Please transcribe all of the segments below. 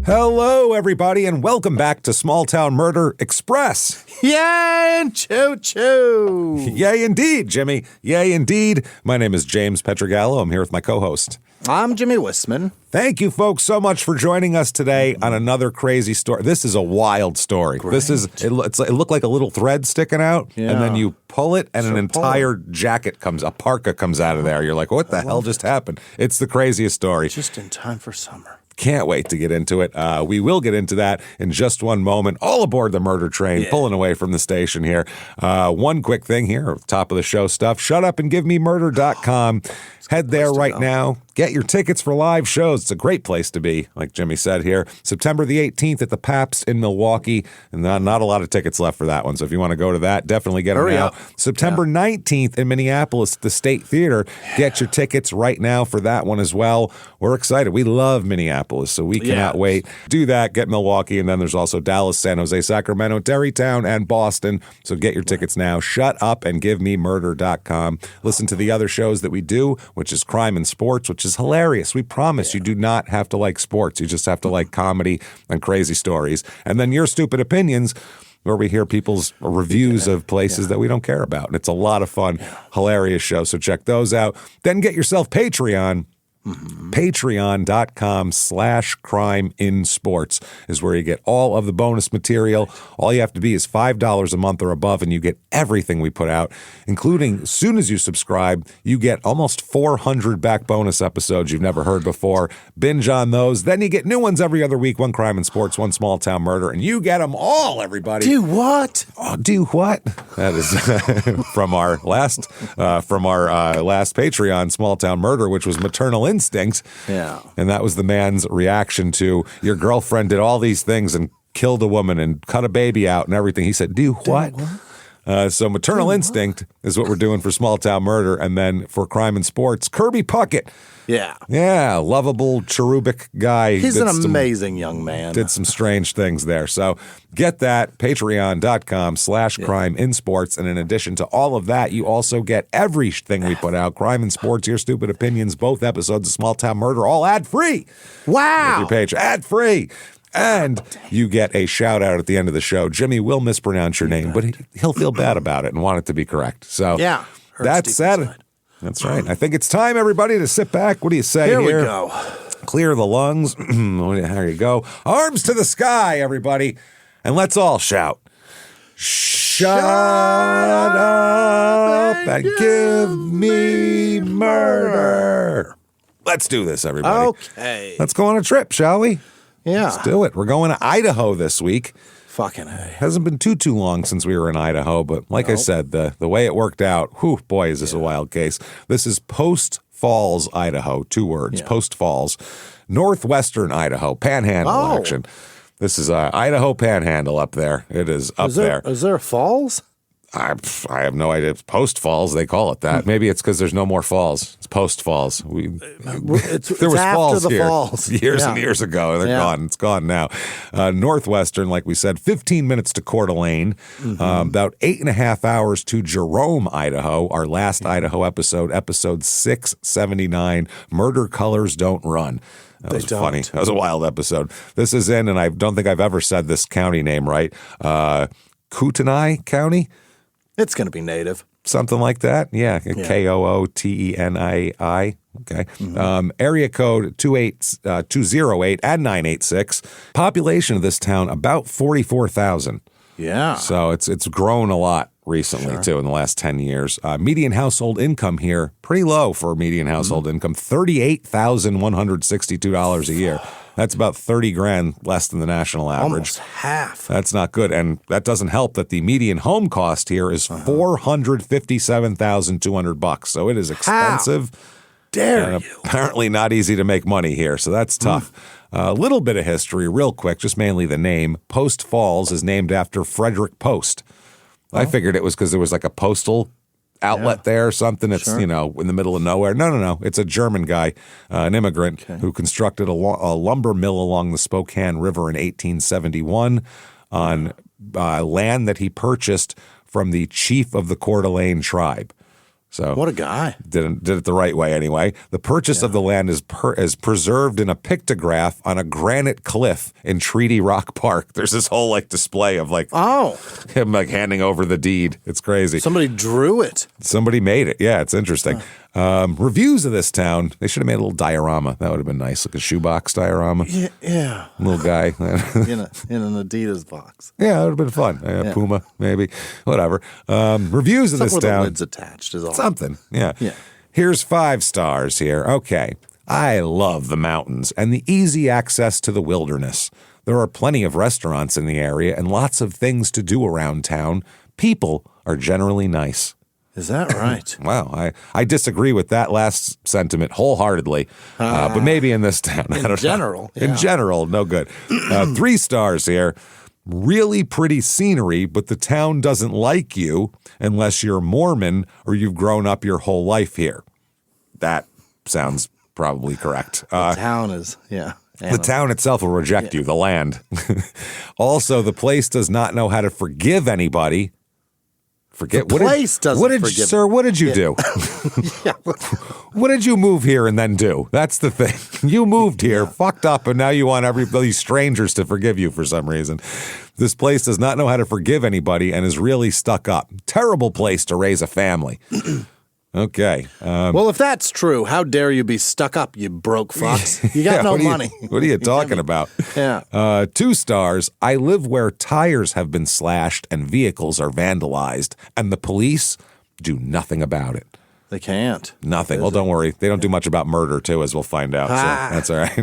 Hello, everybody, and welcome back to Small Town Murder Express. Yay and choo-choo! Yay, indeed, Jimmy. Yay, indeed. My name is James Petrogallo. I'm here with my co-host. I'm Jimmy Wissman. Thank you, folks, so much for joining us today on another crazy story. This is a wild story. Great. This is it looked like a little thread sticking out, and then you pull it, and an entire jacket a parka comes out of there. You're like, what the hell just happened? It's the craziest story. Just in time for summer. Can't wait to get into it. We will get into that in just one moment. All aboard the murder train, pulling away from the station here. One quick thing here, top of the show stuff. Shutupandgivememurder.com. Head there right now. Get your tickets for live shows. It's a great place to be, like Jimmy said here. September the 18th at the Pabst in Milwaukee. And not a lot of tickets left for that one. So if you want to go to that, definitely get them Hurry now. up. September 19th in Minneapolis at the State Theater. Get your tickets right now for that one as well. We're excited. We love Minneapolis, so we cannot wait. Do that. Get Milwaukee. And then there's also Dallas, San Jose, Sacramento, Tarrytown, and Boston. So get your tickets now. Shutupandgivememurder.com. Listen to the other shows that we do, which is Crime and Sports, which is hilarious. We promise you do not have to like sports. You just have to like comedy and crazy stories. And then Your Stupid Opinions, where we hear people's reviews of places that we don't care about. And it's a lot of fun, hilarious show. So check those out. Then get yourself Patreon. Patreon.com/crimeinsports is where you get all of the bonus material. All you have to be is $5 a month or above, and you get everything we put out, including, as soon as you subscribe, you get almost 400 back bonus episodes you've never heard before. Binge on those. Then you get new ones every other week, one Crime and Sports, one Small Town Murder, and you get them all, everybody. Do what? Oh, do what? That is from our last Patreon, Small Town Murder, which was Maternal Instinct. Yeah. And that was the man's reaction to your girlfriend did all these things and killed a woman and cut a baby out and everything. He said, do what? So Maternal Instinct is what we're doing for Small Town Murder. And then for Crime and Sports, Kirby Puckett. Yeah. Yeah, lovable, cherubic guy. He's an amazing young man. Did some strange things there. So get that, patreon.com/crimeinsports. And in addition to all of that, you also get everything we put out. Crime and Sports, Your Stupid Opinions, both episodes of Small Town Murder, all ad-free. Wow. With your page, ad-free. And you get a shout out at the end of the show. Jimmy will mispronounce your name, but he'll feel bad about it and want it to be correct. So that said, that's right. I think it's time, everybody, to sit back. What do you say here? Here we go. Clear the lungs. There you go. Arms to the sky, everybody. And let's all shout. Shut up and give me murder. Let's do this, everybody. Okay. Let's go on a trip, shall we? Yeah. Let's do it. We're going to Idaho this week. Fucking A. Hasn't been too long since we were in Idaho, but like I said, the way it worked out, whew, boy, is this a wild case. This is Post Falls, Idaho, 2 words, Post Falls, northwestern Idaho, panhandle action. This is Idaho Panhandle up there. It is up there. Is there falls? I have no idea. It's Post Falls, they call it that. Maybe it's because there's no more falls. It's Post Falls. There was falls the here falls. years and years ago. They're gone. It's gone now. Northwestern, like we said, 15 minutes to Coeur d'Alene, about 8.5 hours to Jerome, Idaho. Our last Idaho episode 679, Murder Colors Don't Run. That was funny. That was a wild episode. This is in, and I don't think I've ever said this county name right, Kootenai County. It's going to be native. Something like that. Yeah. Kootenai. Okay. Area code 208 and 986. Population of this town, about 44,000. Yeah. So it's grown a lot recently, too, in the last 10 years. Median household income here, pretty low for median household income, $38,162 a year. That's about 30 grand less than the national average. Almost half. That's not good. And that doesn't help that the median home cost here is $457,200. So it is expensive. How dare and you? Apparently not easy to make money here. So that's tough. A little bit of history, real quick, just mainly the name. Post Falls is named after Frederick Post. I figured it was because there was like a postal outlet there or something. It's, Sure. in the middle of nowhere. No. It's a German guy, an immigrant who constructed a lumber mill along the Spokane River in 1871 on land that he purchased from the chief of the Coeur d'Alene tribe. So What a guy. did it the right way anyway. The purchase of the land is preserved in a pictograph on a granite cliff in Treaty Rock Park. There's this whole display of him handing over the deed. It's crazy. Somebody drew it. Somebody made it. Yeah, it's interesting. Reviews of this town. They should have made a little diorama. That would have been nice, like a shoebox diorama. Yeah. Little guy. in an Adidas box. Yeah, that would have been fun. Puma, maybe. Whatever. Reviews of this Where the town. lid's attached is all. Something. Yeah. Yeah. Here's 5 stars here. Okay. I love the mountains and the easy access to the wilderness. There are plenty of restaurants in the area and lots of things to do around town. People are generally nice. Is that right? Wow, I disagree with that last sentiment wholeheartedly, but maybe in this town. I don't know. general, In yeah. general, no good. 3 stars here. Really pretty scenery, but the town doesn't like you unless you're Mormon or you've grown up your whole life here. That sounds probably correct. The town is, The town itself will reject you, the land. Also, the place does not know how to forgive anybody. Forget The place doesn't What did forgive. sir? What did you do? Yeah. What did you move here and then do? That's the thing. You moved here, fucked up, and now you want these strangers to forgive you for some reason. This place does not know how to forgive anybody and is really stuck up. Terrible place to raise a family. Okay. Well, if that's true, how dare you be stuck up, you broke fucks? You got no money. What are you talking about? Yeah. 2 stars. I live where tires have been slashed and vehicles are vandalized, and the police do nothing about it. They can't. Nothing. Well, don't worry. They don't do much about murder, too, as we'll find out. So that's all right.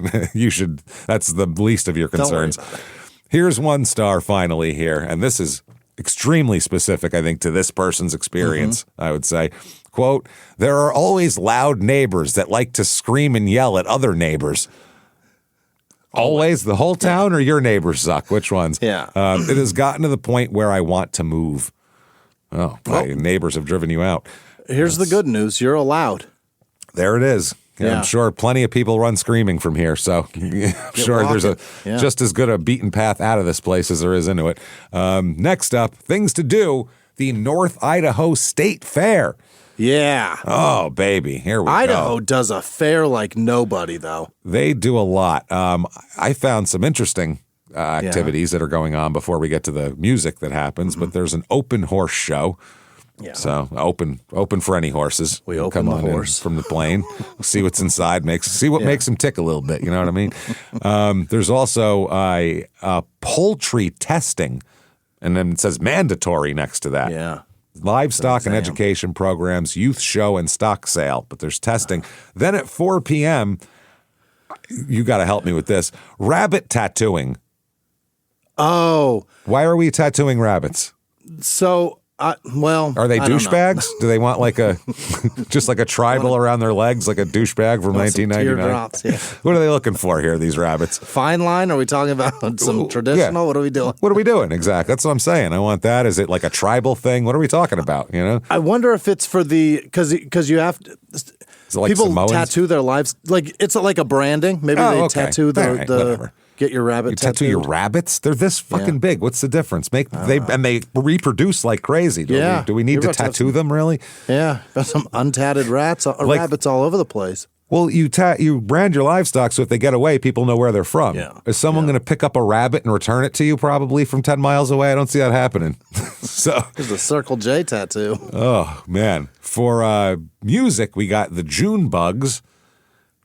That's the least of your concerns. Don't worry about it. Here's 1 star finally here, and this is extremely specific, I think, to this person's experience, I would say. Quote, there are always loud neighbors that like to scream and yell at other neighbors. Always? The whole town or your neighbors suck? Which ones? Yeah. It has gotten to the point where I want to move. Oh, my neighbors have driven you out. Here's the good news. You're allowed. There it is. Yeah. I'm sure plenty of people run screaming from here, so I'm sure there's just as good a beaten path out of this place as there is into it. Next up, things to do, the North Idaho State Fair. Yeah. Oh, baby, here we Idaho go. does a fair like nobody, though. They do a lot. I found some interesting activities that are going on before we get to the music that happens, but there's an open horse show. Yeah. So open for any horses. We open Come the on in horse. from the plane. See what's inside. See what makes them tick a little bit. You know what I mean? There's also poultry testing, and then it says mandatory next to that. Yeah. Livestock and education programs, youth show, and stock sale. But there's testing. Then at 4 p.m., you got to help me with this. Rabbit tattooing. Oh, Why are we tattooing rabbits? so, well. Are they I don't know. douchebags? Do they want just like a tribal around their legs, like a douchebag from Want some 1999? teardrops, yeah. What are they looking for here, these rabbits? Fine line? Are we talking about some traditional? Yeah. What are we doing? What are we doing? Exactly. That's what I'm saying. I want that. Is it like a tribal thing? What are we talking about? You know? I wonder if it's for because you have to. Is it like People Samoans? tattoo their lives like it's like a branding. Maybe Oh, they okay. tattoo All right, whatever. get your rabbit You tattoo your rabbits? They're this fucking big. What's the difference? They reproduce like crazy. Do we need to tattoo them really? Yeah, got some untatted rabbits all over the place. Well, you brand your livestock so if they get away, people know where they're from. Yeah. Is someone going to pick up a rabbit and return it to you probably from 10 miles away? I don't see that happening. So, There's a Circle J tattoo. oh, man. For music, we got the June Bugs,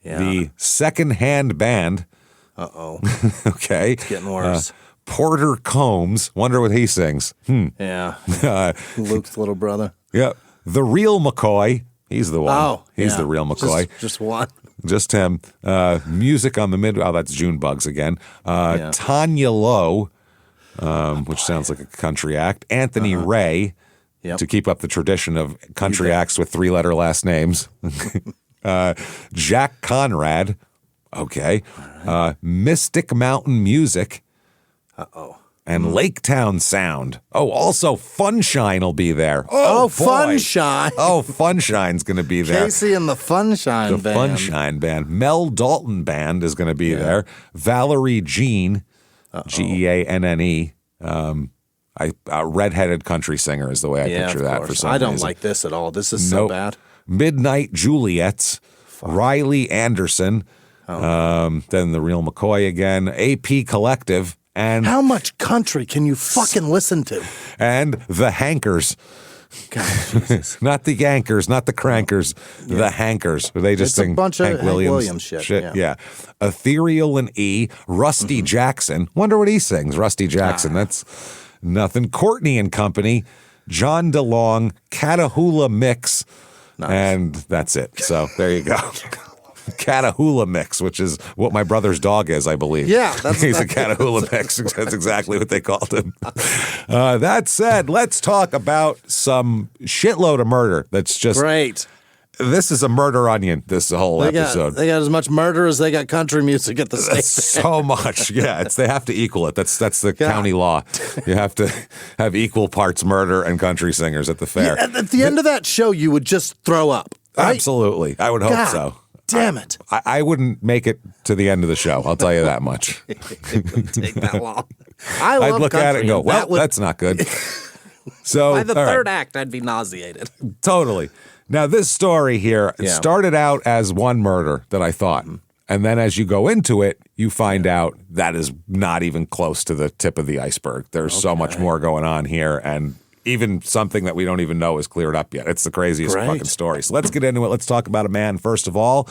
the Secondhand Band. Uh-oh. Okay. Getting worse. Porter Combs. Wonder what he sings. Yeah. Luke's little brother. Yep. The Real McCoy. He's the one. Oh, He's yeah. the real McCoy. Just one. Just him. Music on the mid. Oh, that's June Bugs again. Tanya Lowe, which sounds like a country act. Anthony Ray, to keep up the tradition of country acts with 3-letter last names. Jack Conrad. Okay. Mystic Mountain Music. Uh-oh. and Laketown Sound. Oh, also Funshine will be there. Oh, boy. Funshine. Oh, Funshine's going to be there. Casey and the Funshine The Band. Funshine Band. Mel Dalton Band is going to be there. Valerie Jean, Geanne. A redheaded country singer is the way I picture that for some reason. I don't like this at all. This is so bad. Midnight Juliets, Riley Anderson, then the Real McCoy again, AP Collective, and How much country can you fucking listen to? and the Hankers. God, Jesus. Not the Yankers, not the Crankers, the Hankers. They just It's a sing bunch of Hank Hank Williams, Williams shit, Yeah. Ethereal and E, Rusty Jackson. Wonder what he sings, Rusty Jackson. That's nothing. Courtney and Company, John DeLong, Catahoula Mix, and that's it. So there you go. Catahoula Mix, which is what my brother's dog is, I believe. Yeah, he's a Catahoula Mix. That's exactly what they called him. That said, let's talk about some shitload of murder. That's just Great. This is a murder onion. This whole episode. They got as much murder as they got country music at the state. So much. Yeah, they have to equal it. That's the county law. You have to have equal parts murder and country singers at the fair. Yeah, at the end of that show, you would just throw up. Right? Absolutely. I would hope God so. Damn it. I wouldn't make it to the end of the show. I'll tell you that much. It wouldn't take that long. I love I'd look country, at it and go, well, would, that's not good. So by the all right. third act, I'd be nauseated. Totally. Now, this story here started out as one murder that I thought. And then as you go into it, you find out that is not even close to the tip of the iceberg. There's so much more going on here. And even something that we don't even know is cleared up yet. It's the craziest fucking story. So let's get into it. Let's talk about a man, first of all.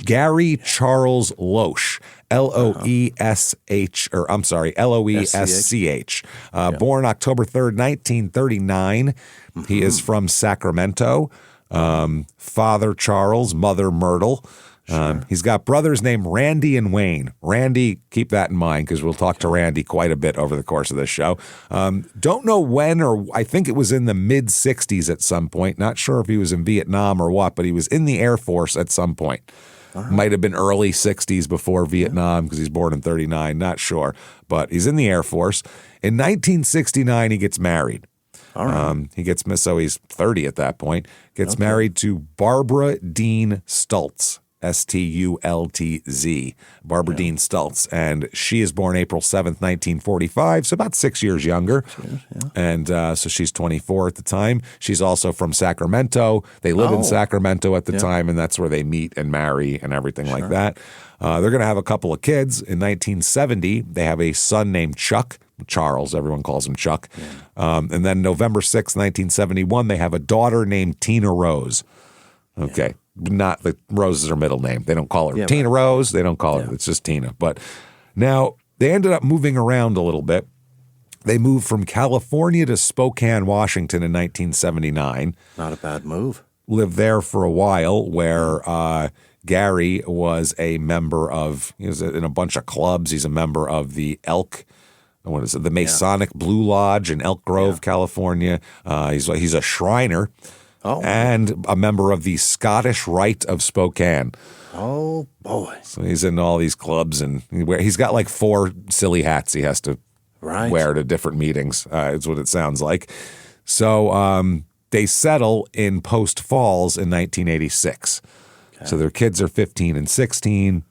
Gary Charles Loesch, Loesch, or I'm sorry, Loesch, born October 3rd, 1939. He is from Sacramento. Father Charles, mother Myrtle. He's got brothers named Randy and Wayne. Randy, keep that in mind because we'll talk to Randy quite a bit over the course of this show. Don't know when, or I think it was in the mid 60s at some point. Not sure if he was in Vietnam or what, but he was in the Air Force at some point. Might have been early 60s before Vietnam because he's born in 39. Not sure, but he's in the Air Force. In 1969, he gets married. All right. He gets, so he's 30 at that point, gets married to Barbara Dean Stultz, Stultz, Barbara Dean Stultz. And she is born April 7th, 1945, so about 6 years younger. And so she's 24 at the time. She's also from Sacramento. They live in Sacramento at the time, and that's where they meet and marry and everything like that. They're going to have a couple of kids. In 1970, they have a son named Charles, everyone calls him Chuck. And then November 6th, 1971, they have a daughter named Tina Rose. Okay. Not the Rose is her middle name. They don't call her Tina Rose. They don't call her. It's just Tina. But now they ended up moving around a little bit. They moved from California to Spokane, Washington in 1979. Not a bad move. Lived there for a while where Gary was a member of, he was in a bunch of clubs. He's a member of the the Masonic Blue Lodge in Elk Grove, California. He's a Shriner and a member of the Scottish Rite of Spokane. Oh, boy. So he's in all these clubs, and he's got like 4 silly hats he has to wear to different meetings, is what it sounds like. So they settle in Post Falls in 1986. Okay. So their kids are 15 and 16.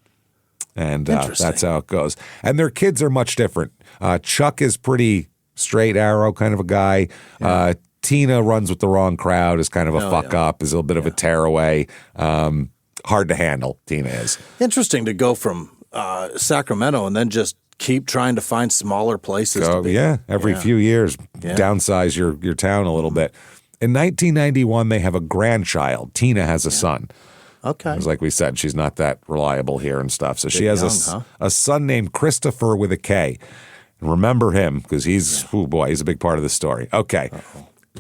And that's how it goes. And their kids are much different. Chuck is pretty straight arrow kind of a guy. Tina runs with the wrong crowd, is kind of a fuck up, is a little bit of a tearaway. Hard to handle, Tina is. Interesting to go from Sacramento and then just keep trying to find smaller places to be. Yeah, every few years, downsize your town a little bit. In 1991, they have a grandchild. Tina has a son. Okay. Because like we said, she's not that reliable here and stuff. So she has a son named Christopher with a K. And remember him because he's a big part of the story. Okay.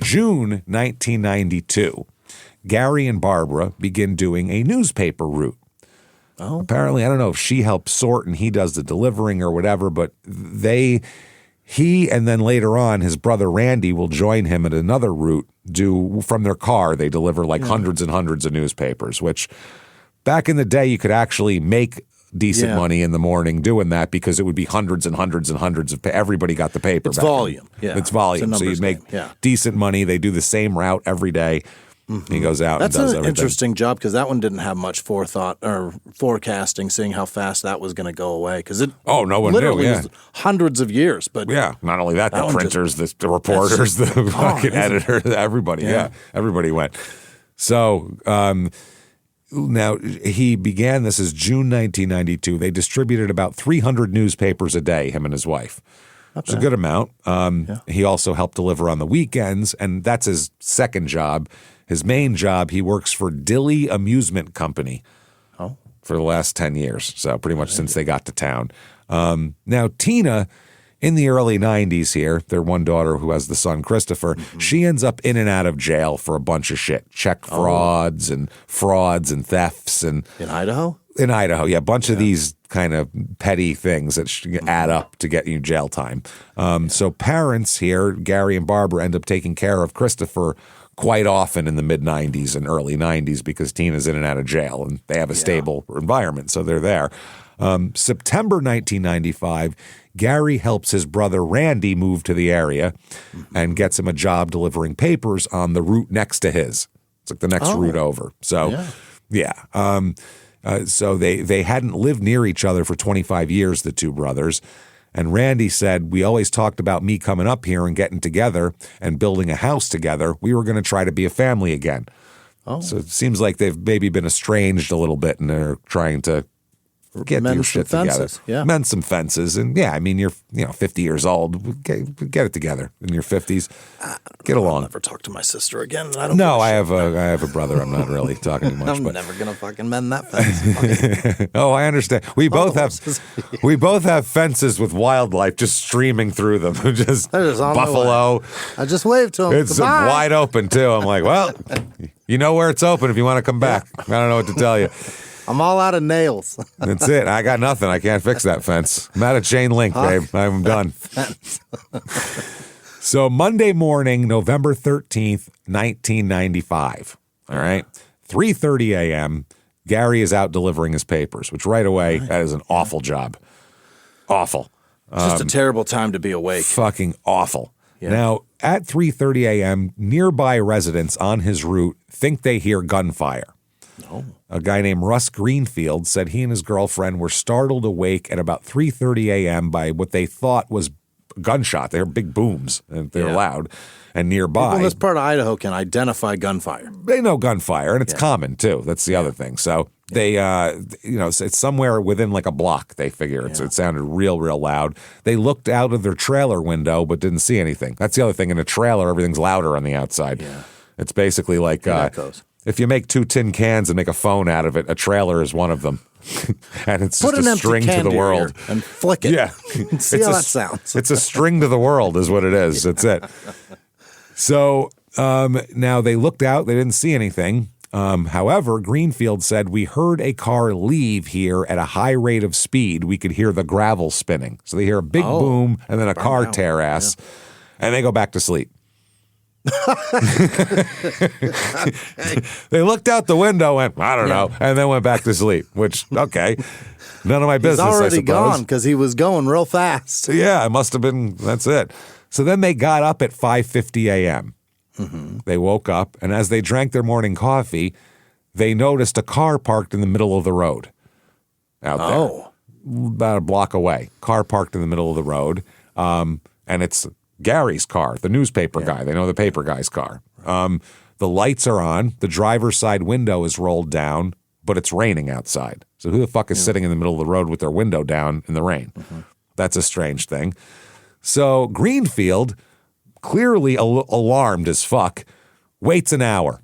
June 1992, Gary and Barbara begin doing a newspaper route. Oh. Apparently, I don't know if she helps sort and he does the delivering or whatever, but he and then later on his brother Randy will join him at another route. From their car, they deliver like hundreds and hundreds of newspapers, which back in the day you could actually make decent money in the morning doing that because it would be hundreds and hundreds and hundreds of everybody got the paper. It's volume. It's volume. So you'd make decent money. They do the same route every day. He goes out and does everything. That's an interesting job because that one didn't have much forethought or forecasting, seeing how fast that was going to go away. Because it no one literally knew, was hundreds of years. But not only that, the printers, the reporters, the fucking editor, everybody. Everybody went. So now he began this as June 1992. They distributed about 300 newspapers a day, him and his wife. It's a good amount. He also helped deliver on the weekends, and that's his second job. His main job, he works for Dilly Amusement Company for the last 10 years, so pretty much since they got to town. Now, Tina, in the early 90s here, their one daughter who has the son, Christopher, she ends up in and out of jail for a bunch of shit. Check frauds and thefts. In Idaho? In Idaho, a bunch of these kind of petty things that add up to get you jail time. So parents here, Gary and Barbara, end up taking care of Christopher quite often in the mid-90s and early 90s because Tina's in and out of jail and they have a stable environment, so they're there. September 1995, Gary helps his brother Randy move to the area and gets him a job delivering papers on the route next to his. It's like the next route over. So, so they hadn't lived near each other for 25 years, the two brothers. And Randy said, we always talked about me coming up here and getting together and building a house together. We were going to try to be a family again. So it seems like they've maybe been estranged a little bit and they're trying to get your shit together. Mend some fences. And I mean, you're 50 years old. Get it together in your 50s. Get along. I'll never talk to my sister again. I have a brother. I'm not really talking too much. I'm never gonna fucking mend that fence. Oh, I understand. We both have fences with wildlife just streaming through them. just buffalo. I just waved to him. It's wide open too. I'm like, well, you know where it's open if you want to come back. I don't know what to tell you. I'm all out of nails. That's it. I got nothing. I can't fix that fence. I'm out of chain link, babe. I'm done. So Monday morning, November 13th, 1995. All right. 3:30 a.m., Gary is out delivering his papers, which right away, that is an awful job. Awful. Just a terrible time to be awake. Fucking awful. Yeah. Now, at 3:30 a.m., nearby residents on his route think they hear gunfire. A guy named Russ Greenfield said he and his girlfriend were startled awake at about 3:30 a.m. by what they thought was a gunshot. They're big booms, and they're loud. And nearby, people in this part of Idaho can identify gunfire. They know gunfire, and it's common too. That's the other thing. So they, it's somewhere within like a block. They figure it sounded real, real loud. They looked out of their trailer window, but didn't see anything. That's the other thing. In a trailer, everything's louder on the outside. Yeah. It's basically like if you make two tin cans and make a phone out of it, a trailer is one of them. And it's Put just a string to the world. And flick it. Yeah. See how that sounds. It's a string to the world is what it is. That's it. So now they looked out. They didn't see anything. However, Greenfield said, we heard a car leave here at a high rate of speed. We could hear the gravel spinning. So they hear a big boom and then a car tear ass. Yeah. And they go back to sleep. They looked out the window, went, I don't know, and then went back to sleep, which, okay, none of my business, He's already I suppose. gone because he was going real fast. Yeah, it must have been, that's it. So then they got up at 5:50 a.m. They woke up, and as they drank their morning coffee, they noticed a car parked in the middle of the road out there, about a block away. Car parked in the middle of the road, and it's Gary's car, the newspaper guy. They know the paper guy's car. The lights are on. The driver's side window is rolled down, but it's raining outside. So who the fuck is sitting in the middle of the road with their window down in the rain? That's a strange thing. So Greenfield, clearly alarmed as fuck, waits an hour.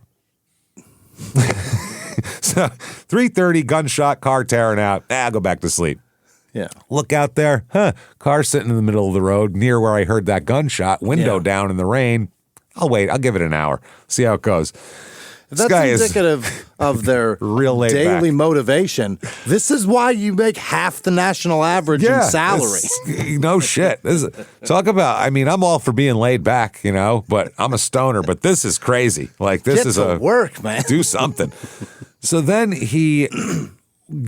So 3:30, gunshot, car tearing out. I'll go back to sleep. Yeah. Look out there. Car sitting in the middle of the road near where I heard that gunshot, window down in the rain. I'll wait. I'll give it an hour. See how it goes. That's indicative of their real daily motivation. This is why you make half the national average in salary. No shit. Talk about, I mean, I'm all for being laid back, but I'm a stoner, but this is crazy. Like, this Get to work, man. Do something. So then he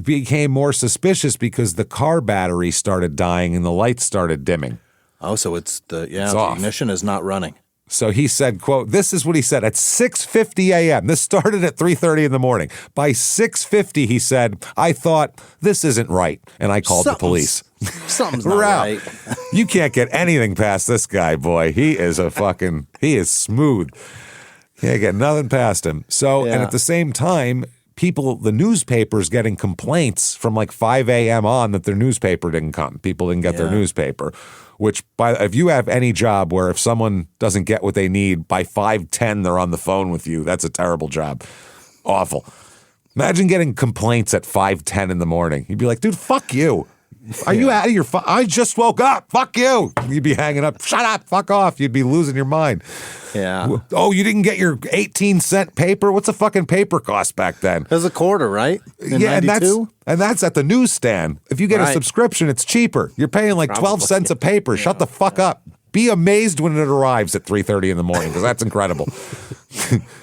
became more suspicious because the car battery started dying and the lights started dimming. Oh, so it's the off. ignition is not running. So he said, quote, this is what he said, at 6:50 a.m. This started at 3:30 in the morning. By 6:50, he said, I thought, this isn't right, and I called the police. Something's not right. You can't get anything past this guy, boy. He is he is smooth. Can't get nothing past him. So, and at the same time, the newspapers getting complaints from like 5 a.m. on that their newspaper didn't come. People didn't get their newspaper, which if you have any job where if someone doesn't get what they need, by 5:10 they're on the phone with you, that's a terrible job. Awful. Imagine getting complaints at 5:10 in the morning. You'd be like, dude, fuck you. Are you out of your I just woke up. Fuck you. You'd be hanging up. Shut up. Fuck off. You'd be losing your mind. Yeah. Oh, you didn't get your 18-cent paper? What's a fucking paper cost back then? It was a quarter, right? In yeah, 92? and that's at the newsstand. If you get a subscription, it's cheaper. You're paying like 12 cents a paper. Shut the fuck up. Be amazed when it arrives at 3:30 in the morning, because that's incredible.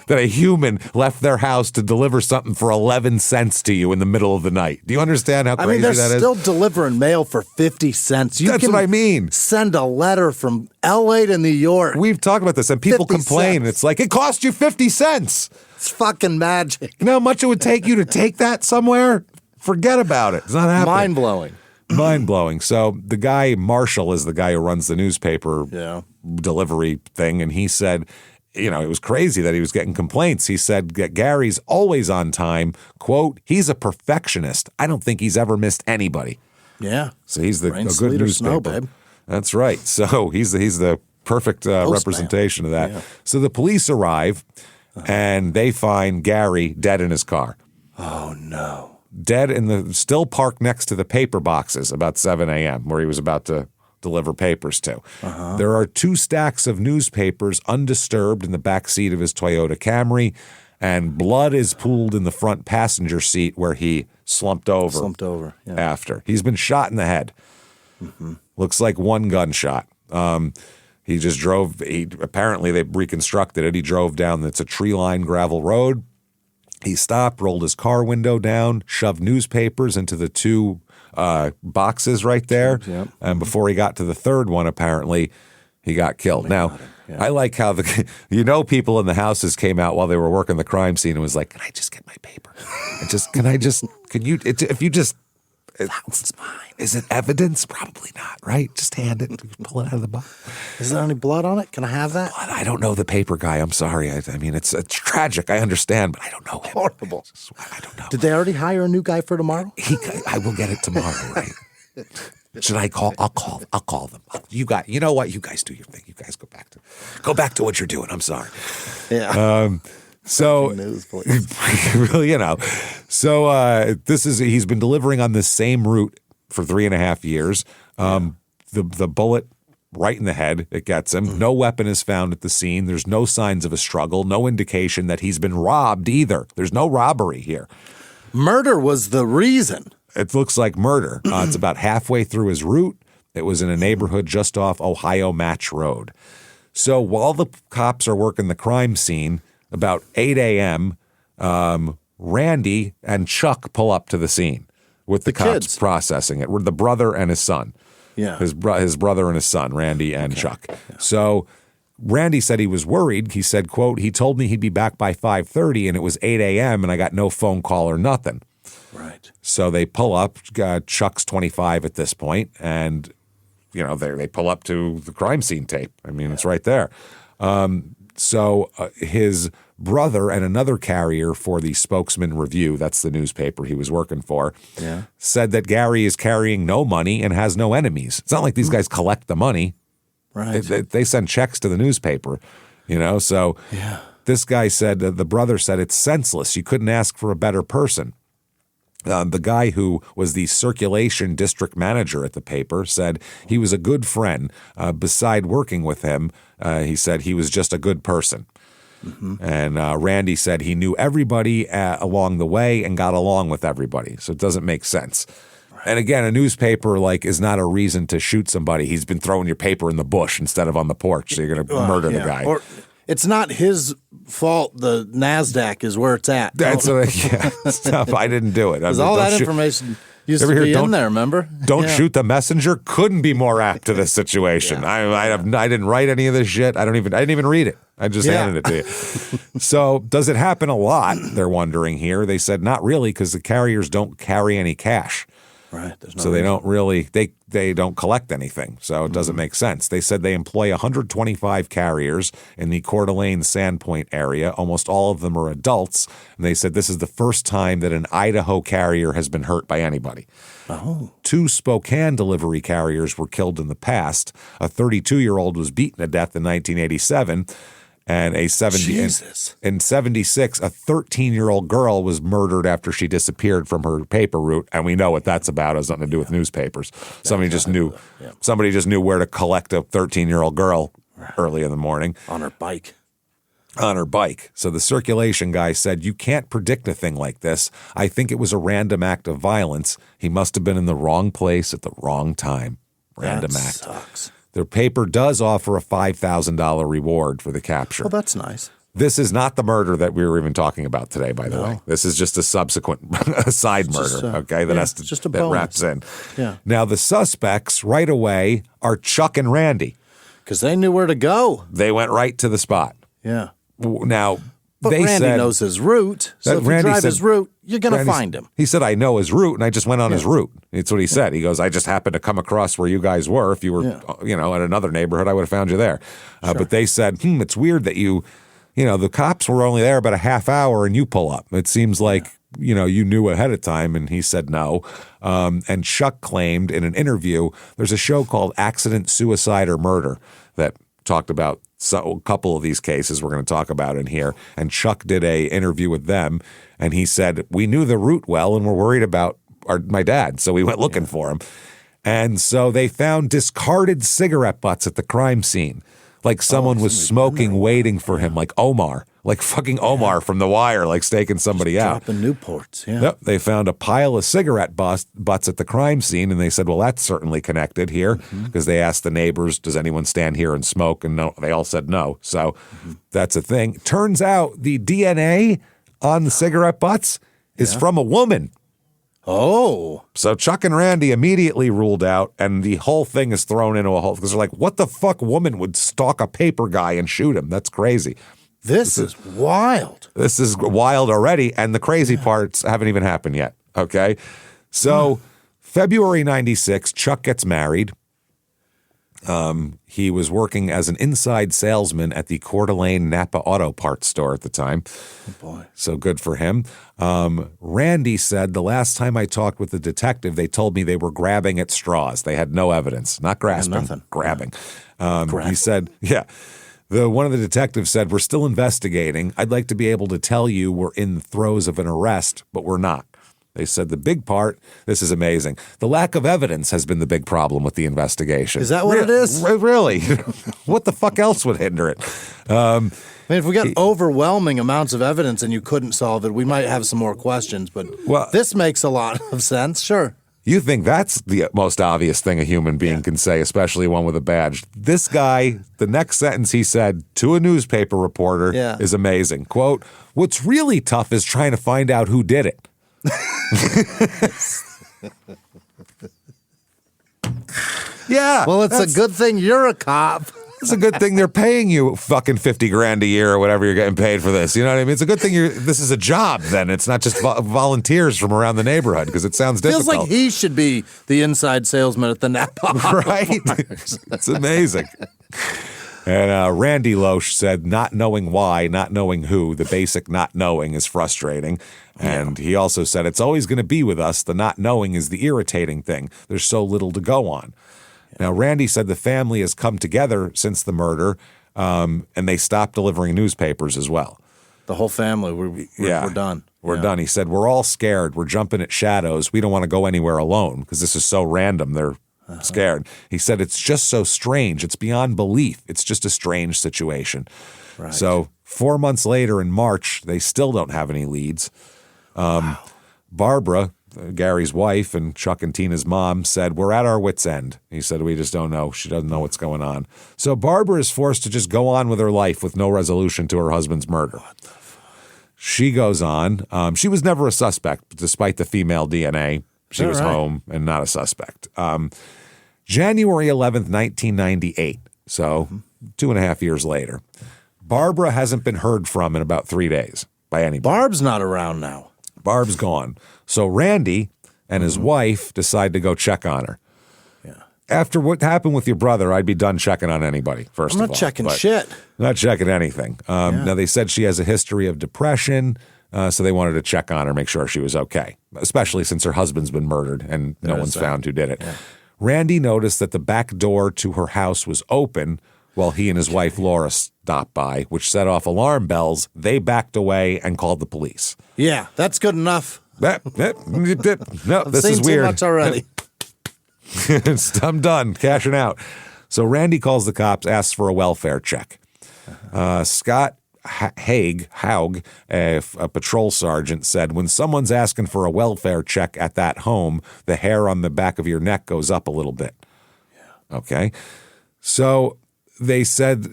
That a human left their house to deliver something for 11 cents to you in the middle of the night. Do you understand how crazy that is? They're still delivering mail for 50 cents. That's what I mean. Send a letter from L.A. to New York. We've talked about this, and people complain. It's like, it cost you 50 cents. It's fucking magic. You know how much it would take you to take that somewhere? Forget about it. It's not happening. Mind-blowing. Mind-blowing. So the guy, Marshall, is the guy who runs the newspaper delivery thing, and he said, it was crazy that he was getting complaints. He said that Gary's always on time. Quote, he's a perfectionist. I don't think he's ever missed anybody. Yeah. So he's a good newspaper. Snow, babe. That's right. So he's the perfect representation of that. Yeah. So the police arrive, and they find Gary dead in his car. Oh, no. Dead still parked next to the paper boxes about 7 a.m. where he was about to deliver papers to. There are 2 stacks of newspapers undisturbed in the back seat of his Toyota Camry, and blood is pooled in the front passenger seat where he slumped over after. He's been shot in the head. Looks like one gunshot. He just drove. Apparently, they reconstructed it. He drove down. It's a tree-lined gravel road. He stopped, rolled his car window down, shoved newspapers into the 2 boxes right there. Yep. And before he got to the 3rd one, apparently, he got killed. Now, I like how people in the houses came out while they were working the crime scene and was like, can I just get my paper? It's mine. Is it evidence? Probably not, right? Just hand it. Pull it out of the box. Is there any blood on it? Can I have that? Blood? I don't know the paper guy. I'm sorry. I mean, it's tragic. I understand, but I don't know him. Horrible. I don't know. Did they already hire a new guy for tomorrow? I will get it tomorrow, right? Should I call? I'll call them. You know what? You guys do your thing. You guys go back to what you're doing. I'm sorry. Yeah. So, he's been delivering on this same route for 3.5 years. The bullet right in the head, it gets him. No weapon is found at the scene. There's no signs of a struggle, no indication that he's been robbed either. There's no robbery here. Murder was the reason. It looks like murder. It's about halfway through his route. It was in a neighborhood just off Ohio Match Road. So while the cops are working the crime scene, about 8 a.m., Randy and Chuck pull up to the scene with the cops kids processing it. We're the brother and his son. Yeah. His brother and his son, Randy and Chuck. Yeah. So Randy said he was worried. He said, quote, he told me he'd be back by 5:30 and it was 8 a.m. and I got no phone call or nothing. Right. So they pull up. Chuck's 25 at this point, and they pull up to the crime scene tape. I mean, it's right there. So his brother and another carrier for the Spokesman Review, that's the newspaper he was working for, said that Gary is carrying no money and has no enemies. It's not like these guys collect the money. Right. They send checks to the newspaper, So this guy said, the brother said, it's senseless. You couldn't ask for a better person. The guy who was the circulation district manager at the paper said he was a good friend. Beside working with him, he said he was just a good person. And Randy said he knew everybody along the way and got along with everybody. So it doesn't make sense. Right. And again, a newspaper is not a reason to shoot somebody. He's been throwing your paper in the bush instead of on the porch. So you're going to murder the guy. Or It's not his fault. The NASDAQ is where it's at. That's stuff. I didn't do it. Because all that information used to be in there, remember? Don't shoot the messenger couldn't be more apt to this situation. I didn't write any of this shit. I didn't even read it. I just handed it to you. So does it happen a lot? They're wondering here. They said not really, because the carriers don't carry any cash. Right. So they don't really they don't collect anything. So it doesn't make sense. They said they employ 125 carriers in the Coeur d'Alene Sandpoint area. Almost all of them are adults. And they said this is the first time that an Idaho carrier has been hurt by anybody. Oh. 2 Spokane delivery carriers were killed in the past. A 32-year-old was beaten to death in 1987. And in 76, a 13-year-old girl was murdered after she disappeared from her paper route, and we know what that's about. It has nothing to do with newspapers. Somebody just knew where to collect a 13-year-old girl early in the morning on her bike. So the circulation guy said, "You can't predict a thing like this. I think it was a random act of violence. He must have been in the wrong place at the wrong time. Random act." Sucks. Their paper does offer a $5,000 reward for the capture. Well, that's nice. This is not the murder that we were even talking about today, by the way. This is just a subsequent side murder, that wraps in. Yeah. Now, the suspects right away are Chuck and Randy. Because they knew where to go. They went right to the spot. Yeah. Now, but Randy knows his route, so if you drive his route, you're going to find him. He said, "I know his route, and I just went on his route." It's what he said. He goes, "I just happened to come across where you guys were. If you were, at another neighborhood, I would have found you there." But they said, "It's weird that the cops were only there about a half hour, and you pull up. It seems like you knew ahead of time." And he said no. And Chuck claimed in an interview, there's a show called Accident, Suicide, or Murder that talked about a couple of these cases we're going to talk about in here. And Chuck did a interview with them, and he said, "We knew the route well, and we're worried about my dad, so we went looking for him." And so they found discarded cigarette butts at the crime scene. Like someone was smoking, waiting for him, like Omar. Like fucking Omar from The Wire, like staking somebody out. Dropping Newports, Yep. They found a pile of cigarette butts at the crime scene, and they said, well, that's certainly connected here, because they asked the neighbors, does anyone stand here and smoke? And no, they all said no. So that's a thing. Turns out the DNA on the cigarette butts is from a woman. Oh. So Chuck and Randy immediately ruled out, and the whole thing is thrown into a hole, because they're like, what the fuck woman would stalk a paper guy and shoot him? That's crazy. This is wild. This is wild already, and the crazy parts haven't even happened yet, okay? So February 96, Chuck gets married. He was working as an inside salesman at the Coeur d'Alene Napa Auto Parts store at the time. Oh, boy. So good for him. Randy said, the last time I talked with the detective, they told me they were grabbing at straws. They had no evidence, not grasping, grabbing. He said, one of the detectives said, we're still investigating. I'd like to be able to tell you we're in the throes of an arrest, but we're not. They said the big part, this is amazing, the lack of evidence has been the big problem with the investigation. Is that what it is? Really? What the fuck else would hinder it? I mean, if we got overwhelming amounts of evidence and you couldn't solve it, we might have some more questions, but this makes a lot of sense, sure. You think that's the most obvious thing a human being can say, especially one with a badge. This guy, the next sentence he said to a newspaper reporter is amazing. Quote, what's really tough is trying to find out who did it. Well, it's a good thing you're a cop. It's a good thing they're paying you fucking $50,000 a year or whatever you're getting paid for this. You know what I mean? It's a good thing this is a job then. It's not just volunteers from around the neighborhood, because it sounds difficult. Feels like he should be the inside salesman at the Napa. Right? It's amazing. And Randy Loesch said not knowing why, not knowing who, the basic not knowing is frustrating. And he also said it's always going to be with us. The not knowing is the irritating thing. There's so little to go on. Now, Randy said the family has come together since the murder, and they stopped delivering newspapers as well. The whole family, we're done. We're done. He said, we're all scared. We're jumping at shadows. We don't want to go anywhere alone because this is so random. They're scared. He said, it's just so strange. It's beyond belief. It's just a strange situation. Right. So 4 months later in March, they still don't have any leads. Barbara, Gary's wife and Chuck and Tina's mom said, we're at our wits' end. He said, we just don't know. She doesn't know what's going on. So Barbara is forced to just go on with her life with no resolution to her husband's murder. She goes on. She was never a suspect, despite the female DNA. She was home and not a suspect. January 11th, 1998, so 2.5 years later, Barbara hasn't been heard from in about 3 days by anybody. Barb's not around now. Barb's gone. So Randy and his wife decide to go check on her. Yeah. After what happened with your brother, I'd be done checking on anybody, first of all. I'm not checking shit. Not checking anything. Now, they said she has a history of depression, so they wanted to check on her, make sure she was okay, especially since her husband's been murdered and no one's found who did it. Yeah. Randy noticed that the back door to her house was open while he and his wife Laura stopped by, which set off alarm bells. They backed away and called the police. Yeah, that's good enough. No, this is weird. Too much already. I'm done cashing out. So Randy calls the cops, asks for a welfare check. Scott Haug, a patrol sergeant, said, when someone's asking for a welfare check at that home, the hair on the back of your neck goes up a little bit. Yeah. Okay. So they said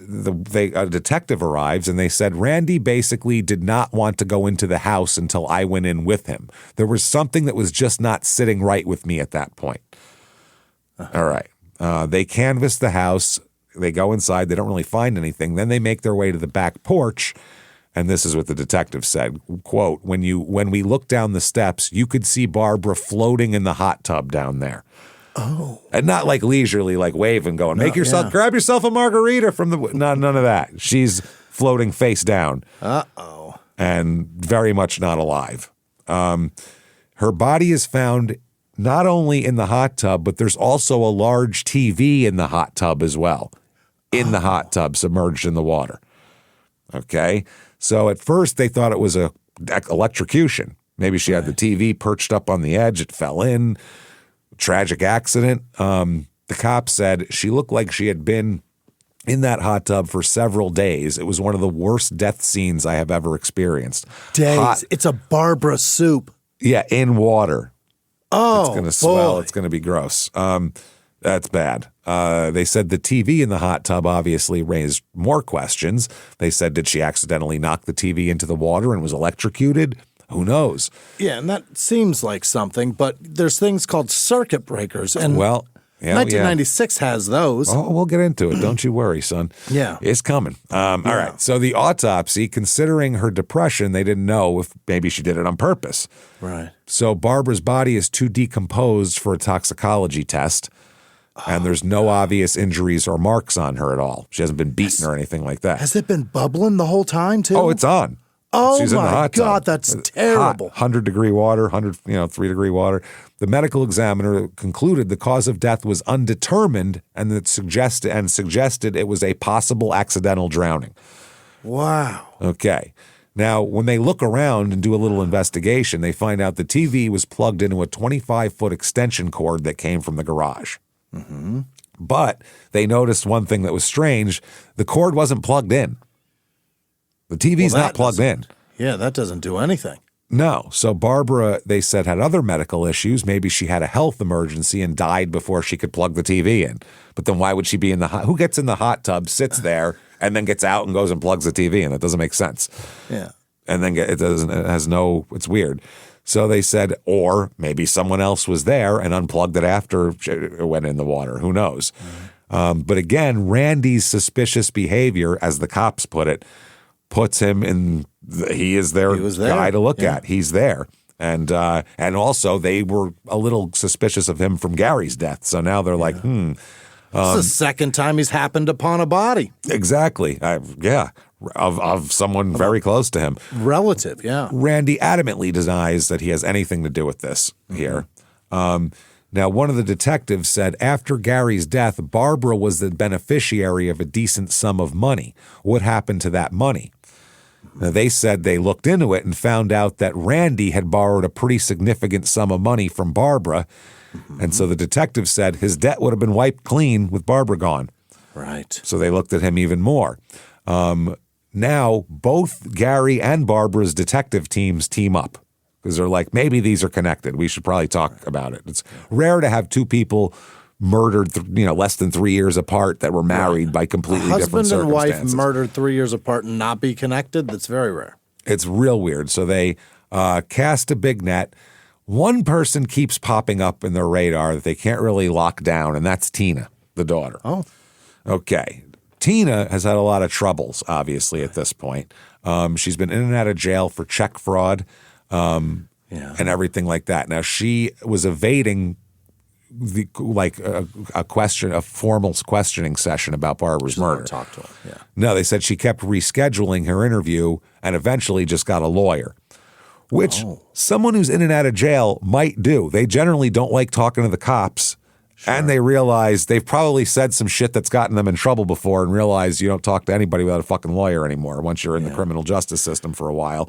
a detective arrives and they said Randy basically did not want to go into the house until I went in with him. There was something that was just not sitting right with me at that point. All right. They canvass the house. They go inside. They don't really find anything. Then they make their way to the back porch. And this is what the detective said, quote, when we looked down the steps, you could see Barbara floating in the hot tub down there. Oh. And not like leisurely, like waving, going, grab yourself a margarita from the, none of that. She's floating face down. Uh-oh. And very much not alive. Her body is found not only in the hot tub, but there's also a large TV in the hot tub as well. In the hot tub, submerged in the water. Okay? So at first they thought it was a electrocution. Maybe she had the TV perched up on the edge. It fell in. Tragic accident. The cops said she looked like she had been in that hot tub for several days. It was one of the worst death scenes I have ever experienced. Days. It's a Barbara soup. Yeah, in water. Oh, it's going to swell. boy. It's going to be gross. That's bad. They said the TV in the hot tub obviously raised more questions. They said, did she accidentally knock the TV into the water and was electrocuted? Who knows? Yeah, and that seems like something, but there's things called circuit breakers. And 1996 has those. Oh, we'll get into it. Don't you worry, son. Yeah. It's coming. All right. So the autopsy, considering her depression, they didn't know if maybe she did it on purpose. Right. So Barbara's body is too decomposed for a toxicology test. And there's no obvious injuries or marks on her at all. She hasn't been beaten or anything like that. Has it been bubbling the whole time, too? Oh, it's on. Oh, she's in the hot tub. God, that's terrible. 100-degree water, 3-degree water. The medical concluded the cause of death was undetermined and that suggested it was a possible accidental drowning. Wow. Okay. Now, when they look around and do a little investigation, they find out the TV was plugged into a 25-foot extension cord that came from the garage. Mm-hmm. But they noticed one thing that was strange. The cord wasn't plugged in. The TV's not plugged in. Yeah, that doesn't do anything. No. So Barbara, they said, had other medical issues. Maybe she had a health emergency and died before she could plug the TV in. But then why would she be in the hot? Who gets in the hot tub, sits there, and then gets out and goes and plugs the TV in? That doesn't make sense. Yeah. And then it's weird. So they said, or maybe someone else was there and unplugged it after it went in the water. Who knows? Mm-hmm. But again, Randy's suspicious behavior, as the cops put it, puts him in. He is their guy to look at. He's there, and also they were a little suspicious of him from Gary's death. So now they're like, It's the second time he's happened upon a body. Exactly. Of someone very close to him. Relative, yeah. Randy adamantly denies that he has anything to do with this here. Now, one of the detectives said after Gary's death, Barbara was the beneficiary of a decent sum of money. What happened to that money? Now, they said they looked into it and found out that Randy had borrowed a pretty significant sum of money from Barbara. And so the detective said his debt would have been wiped clean with Barbara gone. Right. So they looked at him even more. Now, both Gary and Barbara's detective teams team up. because they're like, maybe these are connected. We should probably talk about it. It's rare to have two people murdered, less than 3 years apart that were married by completely different circumstances. Husband and wife murdered 3 years apart and not be connected? That's very rare. It's real weird. So they cast a big net. One person keeps popping up in their radar that they can't really lock down, and that's Tina, the daughter. Oh. Okay. Tina has had a lot of troubles, obviously, at this point. She's been in and out of jail for check fraud and everything like that. Now, she was evading a formal questioning session about Barbara's murder. Talk to her. Yeah. No, they said she kept rescheduling her interview and eventually just got a lawyer, which someone who's in and out of jail might do. They generally don't like talking to the cops. Sure. And they realize they've probably said some shit that's gotten them in trouble before and realize you don't talk to anybody without a fucking lawyer anymore once you're in the criminal justice system for a while.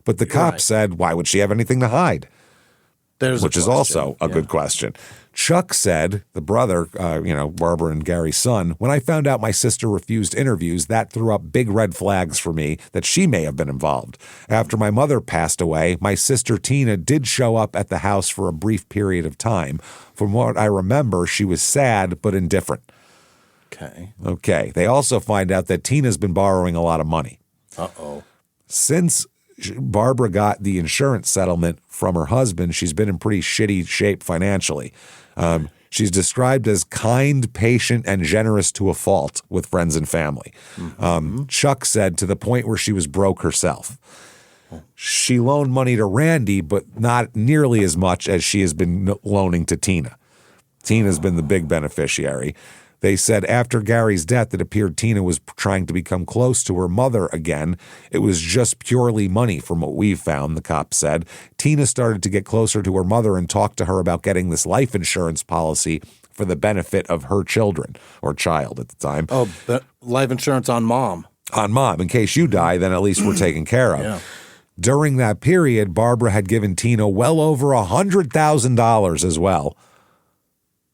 But the cops said, why would she have anything to hide? Which is also a good question. Chuck said, the brother, Barbara and Gary's son, when I found out my sister refused interviews, that threw up big red flags for me that she may have been involved. After my mother passed away, my sister Tina did show up at the house for a brief period of time. From what I remember, she was sad but indifferent. Okay. They also find out that Tina's been borrowing a lot of money. Since Barbara got the insurance settlement from her husband, she's been in pretty shitty shape financially. She's described as kind, patient, and generous to a fault with friends and family. Chuck said to the point where she was broke herself. She loaned money to Randy, but not nearly as much as she has been loaning to Tina. Tina's been the big beneficiary. They said after Gary's death, it appeared Tina was trying to become close to her mother again. It was just purely money from what we've found, the cops said. Tina started to get closer to her mother and talked to her about getting this life insurance policy for the benefit of her children, or child at the time. Oh, but life insurance on mom. On mom. In case you die, then at least we're taken care of. Yeah. During that period, Barbara had given Tina well over $100,000 as well.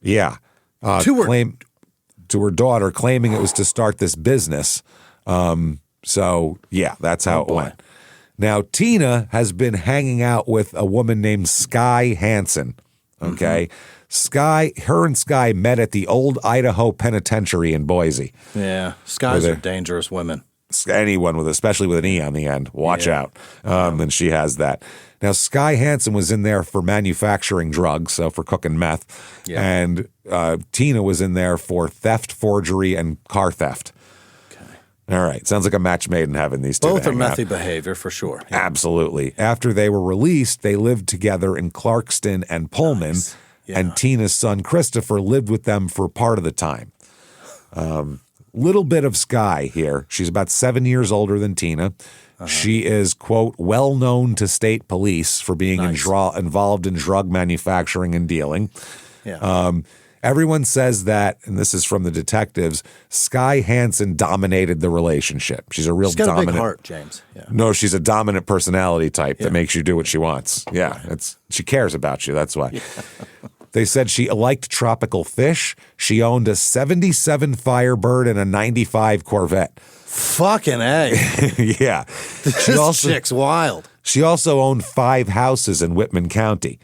Yeah. To her daughter, claiming it was to start this business. So, yeah, that's how it went. Now, Tina has been hanging out with a woman named Sky Hansen, okay? Her and Sky met at the old Idaho Penitentiary in Boise. Yeah, Skies are dangerous women. Anyone especially with an E on the end, watch out. And she has that. Now, Sky Hansen was in there for manufacturing drugs, so for cooking meth. Yeah. And Tina was in there for theft, forgery, and car theft. Okay. All right. Sounds like a match made in heaven, these two. Both are methy behavior, for sure. Yeah. Absolutely. After they were released, they lived together in Clarkston and Pullman, and Tina's son, Christopher, lived with them for part of the time. Little bit of Sky here. She's about 7 years older than Tina. She is, quote, well known to state police for being involved in drug manufacturing and dealing. Yeah. Everyone says that, and this is from the detectives, Sky Hansen dominated the relationship. She's a real dominant. She's got a big heart, James. Yeah. No, she's a dominant personality type that makes you do what she wants. Yeah, she cares about you. That's why. Yeah. They said she liked tropical fish. She owned a 77 Firebird and a 95 Corvette. Fucking A. Yeah. This chick's wild. She also owned 5 houses in Whitman County.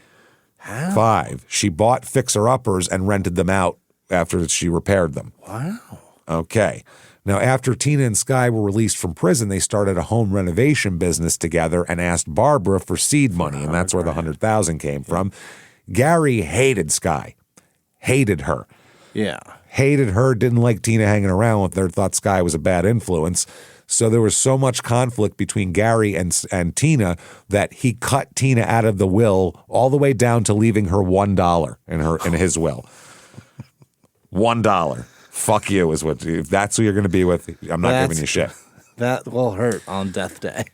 How? 5. She bought fixer-uppers and rented them out after she repaired them. Wow. Okay. Now, after Tina and Sky were released from prison, they started a home renovation business together and asked Barbara for seed money, and that's where the $100,000 came from. Gary hated Sky. Hated her. Yeah. Hated her, didn't like Tina hanging around with her, thought Sky was a bad influence. So there was so much conflict between Gary and Tina that he cut Tina out of the will all the way down to leaving her $1 in his will. $1. Fuck you is what, if that's who you're going to be with, I'm not giving you shit. That will hurt on death day.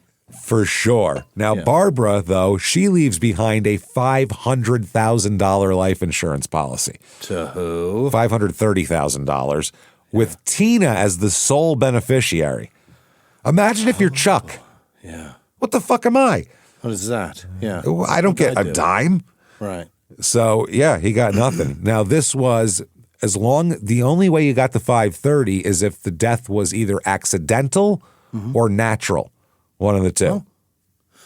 For sure. Now, Barbara, though, she leaves behind a $500,000 life insurance policy. To who? $530,000 with Tina as the sole beneficiary. Imagine if you're Chuck. Yeah. What the fuck am I? What is that? Yeah. I don't get a dime. Right. So, yeah, he got nothing. Now, this was the only way you got the 530 is if the death was either accidental or natural. One of the two.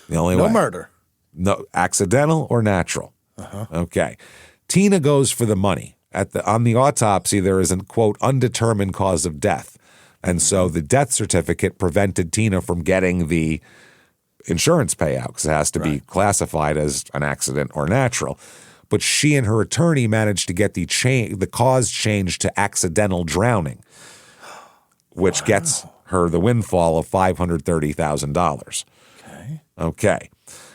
The only way. No murder. No, accidental or natural. Okay. Tina goes for the money. On the autopsy, there is a, quote, undetermined cause of death. And so the death certificate prevented Tina from getting the insurance payout because it has to be classified as an accident or natural. But she and her attorney managed to get the cause changed to accidental drowning, which gets her the windfall of $530,000. Okay.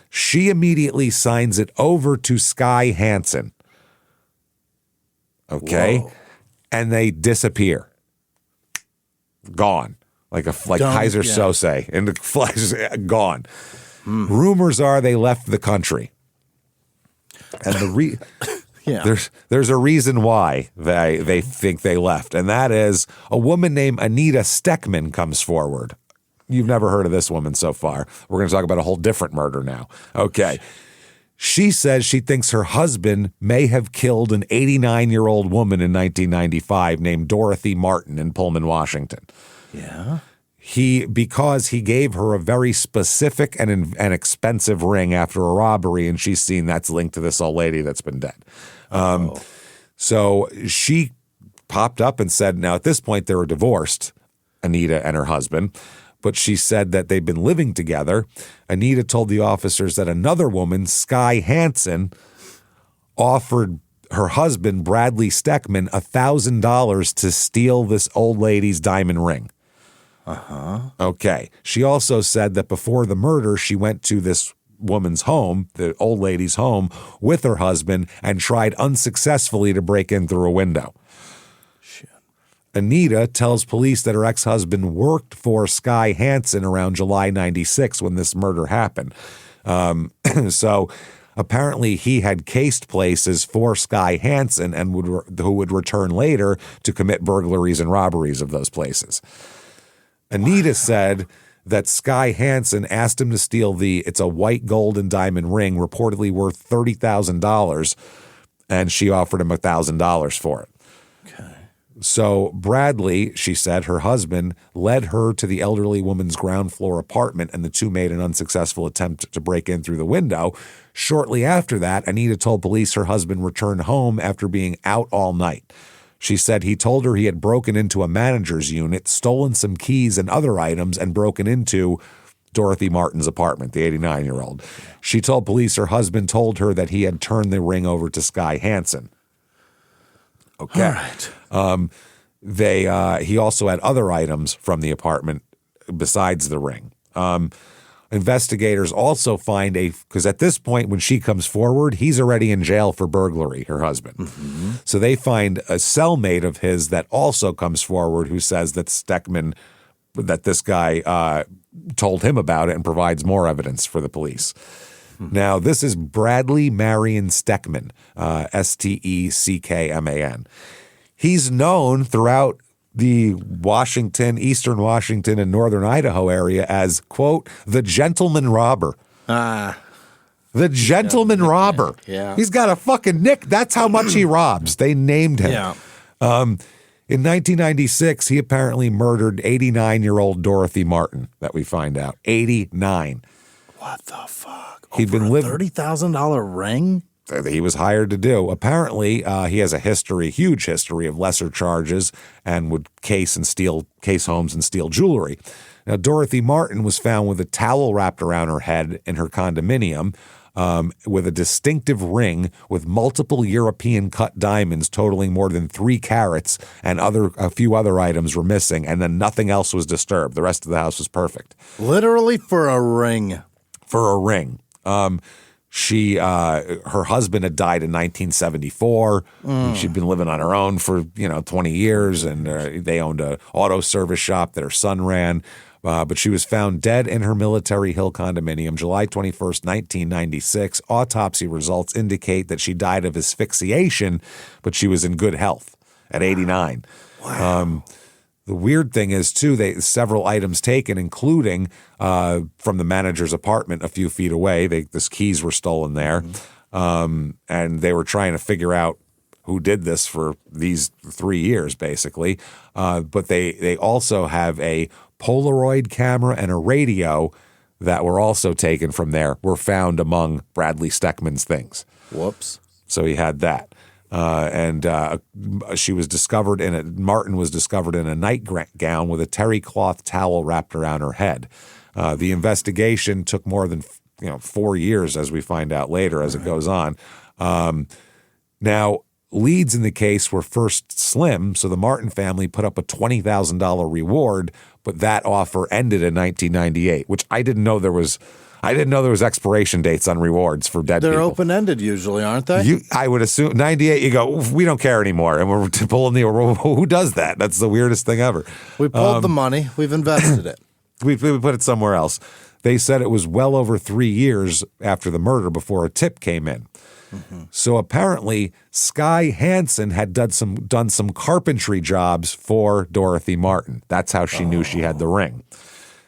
She immediately signs it over to Sky Hansen. Okay. Whoa. And they disappear. Gone. Like Kaiser Sose. And the flash gone. Rumors are they left the country. And there's a reason why they think they left. And that is a woman named Anita Steckman comes forward. You've never heard of this woman so far. We're going to talk about a whole different murder now. Okay. She says she thinks her husband may have killed an 89-year-old woman in 1995 named Dorothy Martin in Pullman, Washington. Yeah. Because he gave her a very specific and expensive ring after a robbery, and she's seen that's linked to this old lady that's been dead. So she popped up and said, now at this point they were divorced, Anita and her husband, but she said that they've been living together. Anita told the officers that another woman, Sky Hansen, offered her husband, Bradley Steckman, $1,000 to steal this old lady's diamond ring. Okay. She also said that before the murder, she went to this woman's home, the old lady's home, with her husband and tried unsuccessfully to break in through a window. Shit. Anita tells police that her ex-husband worked for Sky Hansen around July 96 when this murder happened. So apparently he had cased places for Sky Hansen and who would return later to commit burglaries and robberies of those places. Anita said that Sky Hansen asked him to steal it's a white gold and diamond ring reportedly worth $30,000, and she offered him $1,000 for it. Okay. So Bradley, she said, her husband, led her to the elderly woman's ground floor apartment, and the two made an unsuccessful attempt to break in through the window. Shortly after that, Anita told police her husband returned home after being out all night. She said he told her he had broken into a manager's unit, stolen some keys and other items, and broken into Dorothy Martin's apartment, the 89-year-old. She told police her husband told her that he had turned the ring over to Sky Hansen. Okay. All right. He also had other items from the apartment besides the ring. Investigators also find because at this point when she comes forward, he's already in jail for burglary, her husband. Mm-hmm. So they find a cellmate of his that also comes forward who says that that this guy told him about it and provides more evidence for the police. Mm-hmm. Now, this is Bradley Marion Steckman, Steckman. He's known throughout the Eastern Washington and northern Idaho area as, quote, the gentleman robber. The gentleman robber. Yeah. He's got a fucking nick. That's how much he robs. They named him. Yeah. In 1996, he apparently murdered 89-year-old Dorothy Martin, that we find out. 89. What the fuck? He'd been living $30,000 ring? He was hired to do. Apparently, he has a huge history of lesser charges and would case homes and steal jewelry. Now, Dorothy Martin was found with a towel wrapped around her head in her condominium with a distinctive ring with multiple European-cut diamonds totaling more than 3 carats, and a few other items were missing, and then nothing else was disturbed. The rest of the house was perfect. Literally for a ring. For a ring. Her husband had died in 1974. She'd been living on her own for 20 years, and they owned an auto service shop that her son ran. But she was found dead in her Military Hill condominium, July 21st, 1996. Autopsy results indicate that she died of asphyxiation, but she was in good health at 89. Wow. The weird thing is, too, several items taken, including from the manager's apartment a few feet away. His keys were stolen there, and they were trying to figure out who did this for these 3 years, basically. But they also have a Polaroid camera and a radio that were also taken from there were found among Bradley Steckman's things. Whoops. So he had that. She was discovered Martin was discovered in a nightgown with a terry cloth towel wrapped around her head. The investigation took more than 4 years, as we find out later as it goes on. Now, leads in the case were first slim, so the Martin family put up a $20,000 reward, but that offer ended in 1998, which I didn't know there was expiration dates on rewards for dead people. They're open-ended usually, aren't they? I would assume 98. You go, we don't care anymore, and we're pulling who does that? That's the weirdest thing ever. We pulled the money. We've invested it. We put it somewhere else. They said it was well over 3 years after the murder before a tip came in. Mm-hmm. So apparently, Sky Hansen had done some carpentry jobs for Dorothy Martin. That's how she knew she had the ring.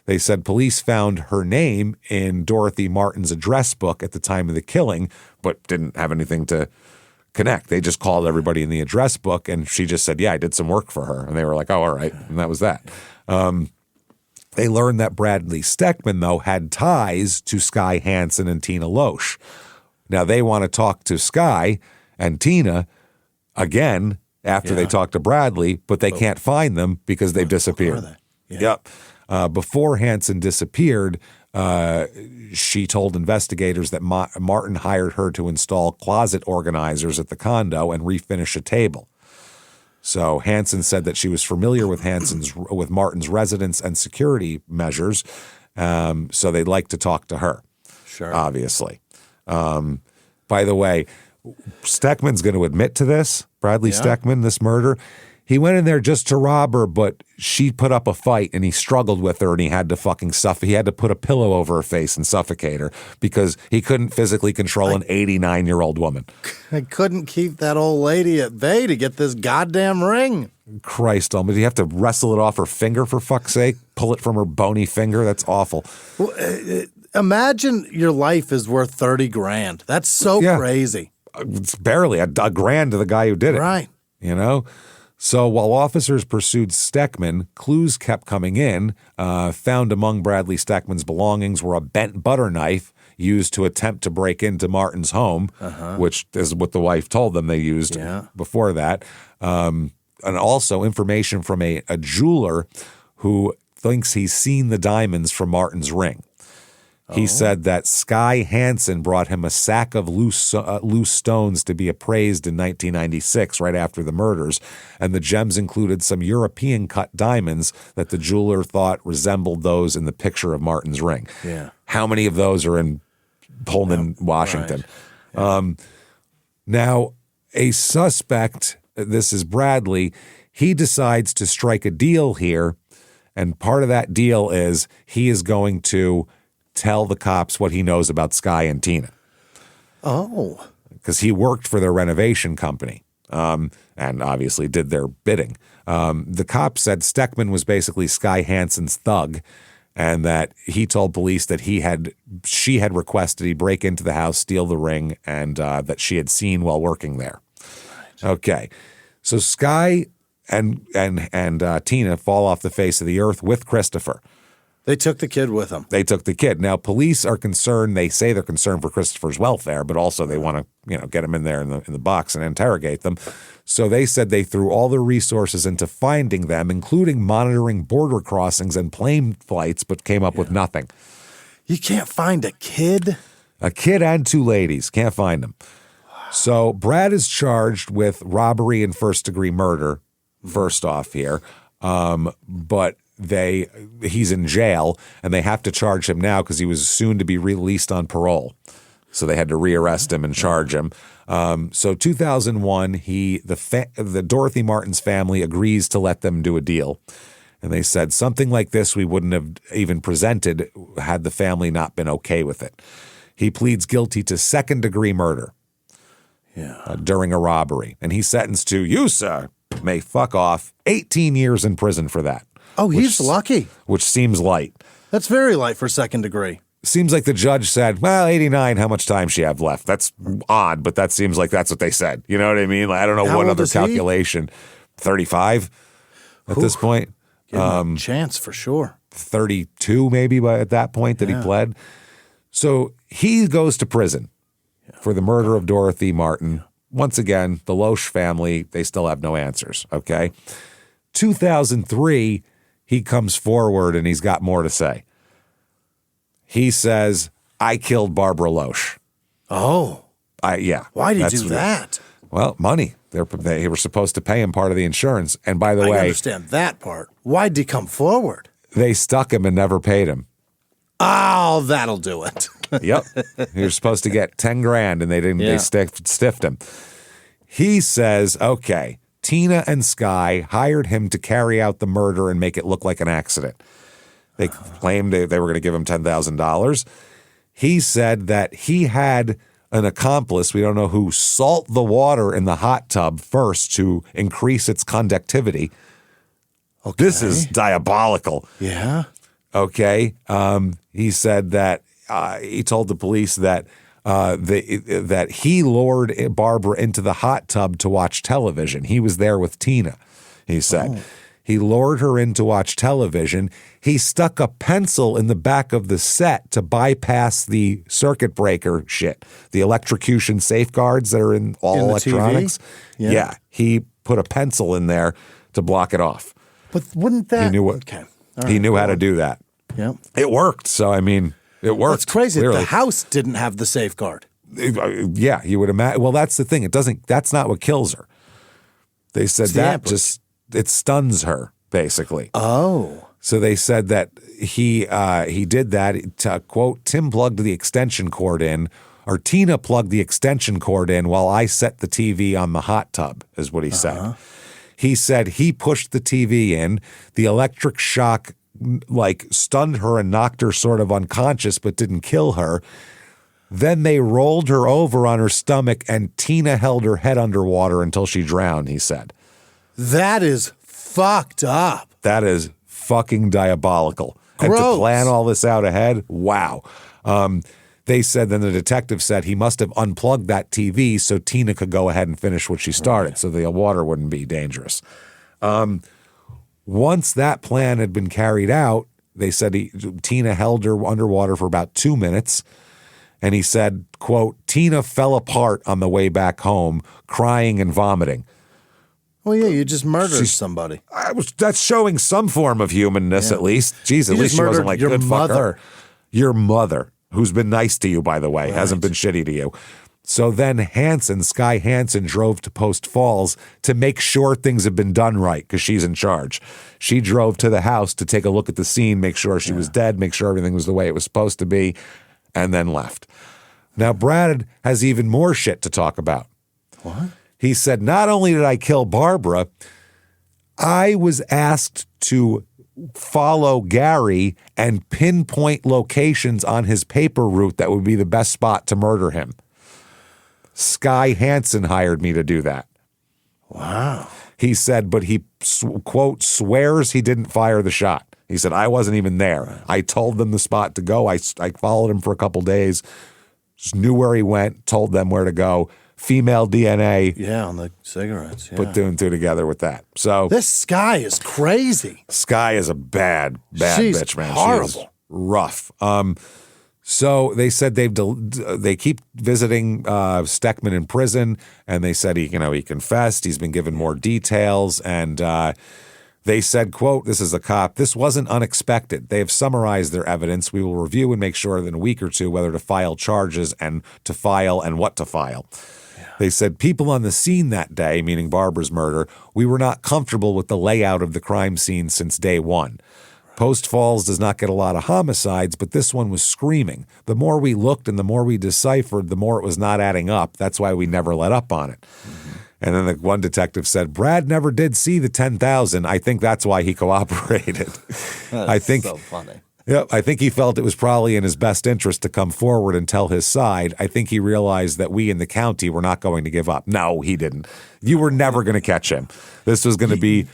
They said police found her name in Dorothy Martin's address book at the time of the killing, but didn't have anything to connect. They just called everybody in the address book, and she just said, yeah, I did some work for her. And they were like, oh, all right. And that was that. They learned that Bradley Steckman, though, had ties to Sky Hansen and Tina Loesch. Now, they want to talk to Sky and Tina again after they talk to Bradley, but they can't find them because they've disappeared. Yep. Before Hansen disappeared, she told investigators that Martin hired her to install closet organizers at the condo and refinish a table. So Hansen said that she was familiar with Martin's residence and security measures, so they'd like to talk to her. Sure. Obviously. By the way, Steckman's going to admit to this, Bradley Steckman, this murder. He went in there just to rob her, but she put up a fight and he struggled with her and he had to fucking suffer. He had to put a pillow over her face and suffocate her because he couldn't physically control an 89-year-old woman. I couldn't keep that old lady at bay to get this goddamn ring. Christ almighty. You have to wrestle it off her finger, for fuck's sake? Pull it from her bony finger? That's awful. Well, imagine your life is worth $30,000. That's so crazy. It's barely a grand to the guy who did it. Right. You know? So while officers pursued Steckman, clues kept coming in. Found among Bradley Steckman's belongings were a bent butter knife used to attempt to break into Martin's home, which is what the wife told them they used before that. And also information from a jeweler who thinks he's seen the diamonds from Martin's ring. He said that Sky Hansen brought him a sack of loose stones to be appraised in 1996, right after the murders, and the gems included some European-cut diamonds that the jeweler thought resembled those in the picture of Martin's ring. Yeah. How many of those are in Pullman, Washington? Right. Yeah. Now, a suspect, this is Bradley, he decides to strike a deal here, and part of that deal is he is going to tell the cops what he knows about Sky and Tina. Oh. Because he worked for their renovation company and obviously did their bidding. The cops said Steckman was basically Sky Hansen's thug and that he told police that she had requested he break into the house, steal the ring, and that she had seen while working there. Right. Okay. So Sky and Tina fall off the face of the earth with Christopher. They took the kid with them. They took the kid. Now, police are concerned. They say they're concerned for Christopher's welfare, but also they want to, get him in there in the box and interrogate them. So they said they threw all their resources into finding them, including monitoring border crossings and plane flights, but came up with nothing. You can't find a kid? A kid and two ladies. Can't find them. So Brad is charged with robbery and first-degree murder, first off here, but he's in jail and they have to charge him now because he was soon to be released on parole. So they had to rearrest him and charge him. So 2001, the Dorothy Martin's family agrees to let them do a deal. And they said something like this we wouldn't have even presented had the family not been okay with it. He pleads guilty to second-degree murder during a robbery. And he's sentenced to, you, sir, may fuck off, 18 years in prison for that. Oh, he's lucky. Which seems light. That's very light for second degree. Seems like the judge said, well, 89, how much time she have left? That's odd, but that seems like that's what they said. You know what I mean? Like, I don't know what other calculation. 35 at this point. Give him a chance for sure. 32 maybe at that point that he pled. So he goes to prison for the murder of Dorothy Martin. Once again, the Loesch family, they still have no answers, okay? 2003, he comes forward and he's got more to say. He says, I killed Barbara Loesch. Oh. Yeah. Why did he do that? Well, money. They were supposed to pay him part of the insurance. And by the way, I understand that part. Why'd he come forward? They stuck him and never paid him. Oh, that'll do it. Yep. He was supposed to get 10 grand and they didn't. They stiffed him. He says, okay, Tina and Sky hired him to carry out the murder and make it look like an accident. They claimed they were going to give him $10,000. He said that he had an accomplice, we don't know who, salt the water in the hot tub first to increase its conductivity. Okay. This is diabolical. Yeah. Okay. He said that he told the police that that he lured Barbara into the hot tub to watch television. He was there with Tina, he said. Oh. He lured her in to watch television. He stuck a pencil in the back of the set to bypass the circuit breaker shit, the electrocution safeguards that are in all electronics. Yeah. He put a pencil in there to block it off. But wouldn't that... He knew what, okay. He knew how to do that. Yeah. It worked. So, I mean, it worked. That's crazy. Clearly. The house didn't have the safeguard. Yeah, you would imagine. Well, that's the thing. That's not what kills her. They said that just... It stuns her, basically. Oh. So they said that he did that to, quote, Tim plugged the extension cord in, or Tina plugged the extension cord in while I set the TV on the hot tub, is what he said. He said he pushed the TV in, the electric shock like stunned her and knocked her sort of unconscious but didn't kill her. Then they rolled her over on her stomach and Tina held her head underwater until she drowned, he said. That is fucked up. That is fucking diabolical. Gross. And to plan all this out ahead, wow. They said, then the detective said he must have unplugged that TV so Tina could go ahead and finish what she started, so the water wouldn't be dangerous. Once that plan had been carried out, they said Tina held her underwater for about 2 minutes. And he said, quote, Tina fell apart on the way back home, crying and vomiting. Well, yeah, you just murdered somebody. That's showing some form of humanness, at least. Jeez, at least she wasn't like, good, fuck her. Your mother, who's been nice to you, by the way, hasn't been shitty to you. So then Sky Hansen, drove to Post Falls to make sure things have been done right because she's in charge. She drove to the house to take a look at the scene, make sure she was dead, make sure everything was the way it was supposed to be, and then left. Now, Brad has even more shit to talk about. What? He said, not only did I kill Barbara, I was asked to follow Gary and pinpoint locations on his paper route that would be the best spot to murder him. Sky Hansen hired me to do that. Wow. He said, but he, quote, swears he didn't fire the shot. He said, I wasn't even there. I told them the spot to go. I followed him for a couple days, just knew where he went, told them where to go. Female DNA. Yeah, on the cigarettes. Yeah. Put two and two together with that. So this Sky is crazy. Sky is a bad She's bitch, man. Horrible. She's rough. So they said they keep visiting Steckman in prison, and they said he confessed. He's been given more details, and they said, quote, this is a cop, this wasn't unexpected. They have summarized their evidence. We will review and make sure in a week or two whether to file charges and to file and what to file. Yeah. They said people on the scene that day, meaning Barbara's murder, we were not comfortable with the layout of the crime scene since day one. Post Falls does not get a lot of homicides, but this one was screaming. The more we looked and the more we deciphered, the more it was not adding up. That's why we never let up on it. Mm-hmm. And then the one detective said, Brad never did see the 10,000. I think that's why he cooperated. I think so funny. Yeah, I think he felt it was probably in his best interest to come forward and tell his side. I think he realized that we in the county were not going to give up. No, he didn't. You were never going to catch him. This was going to be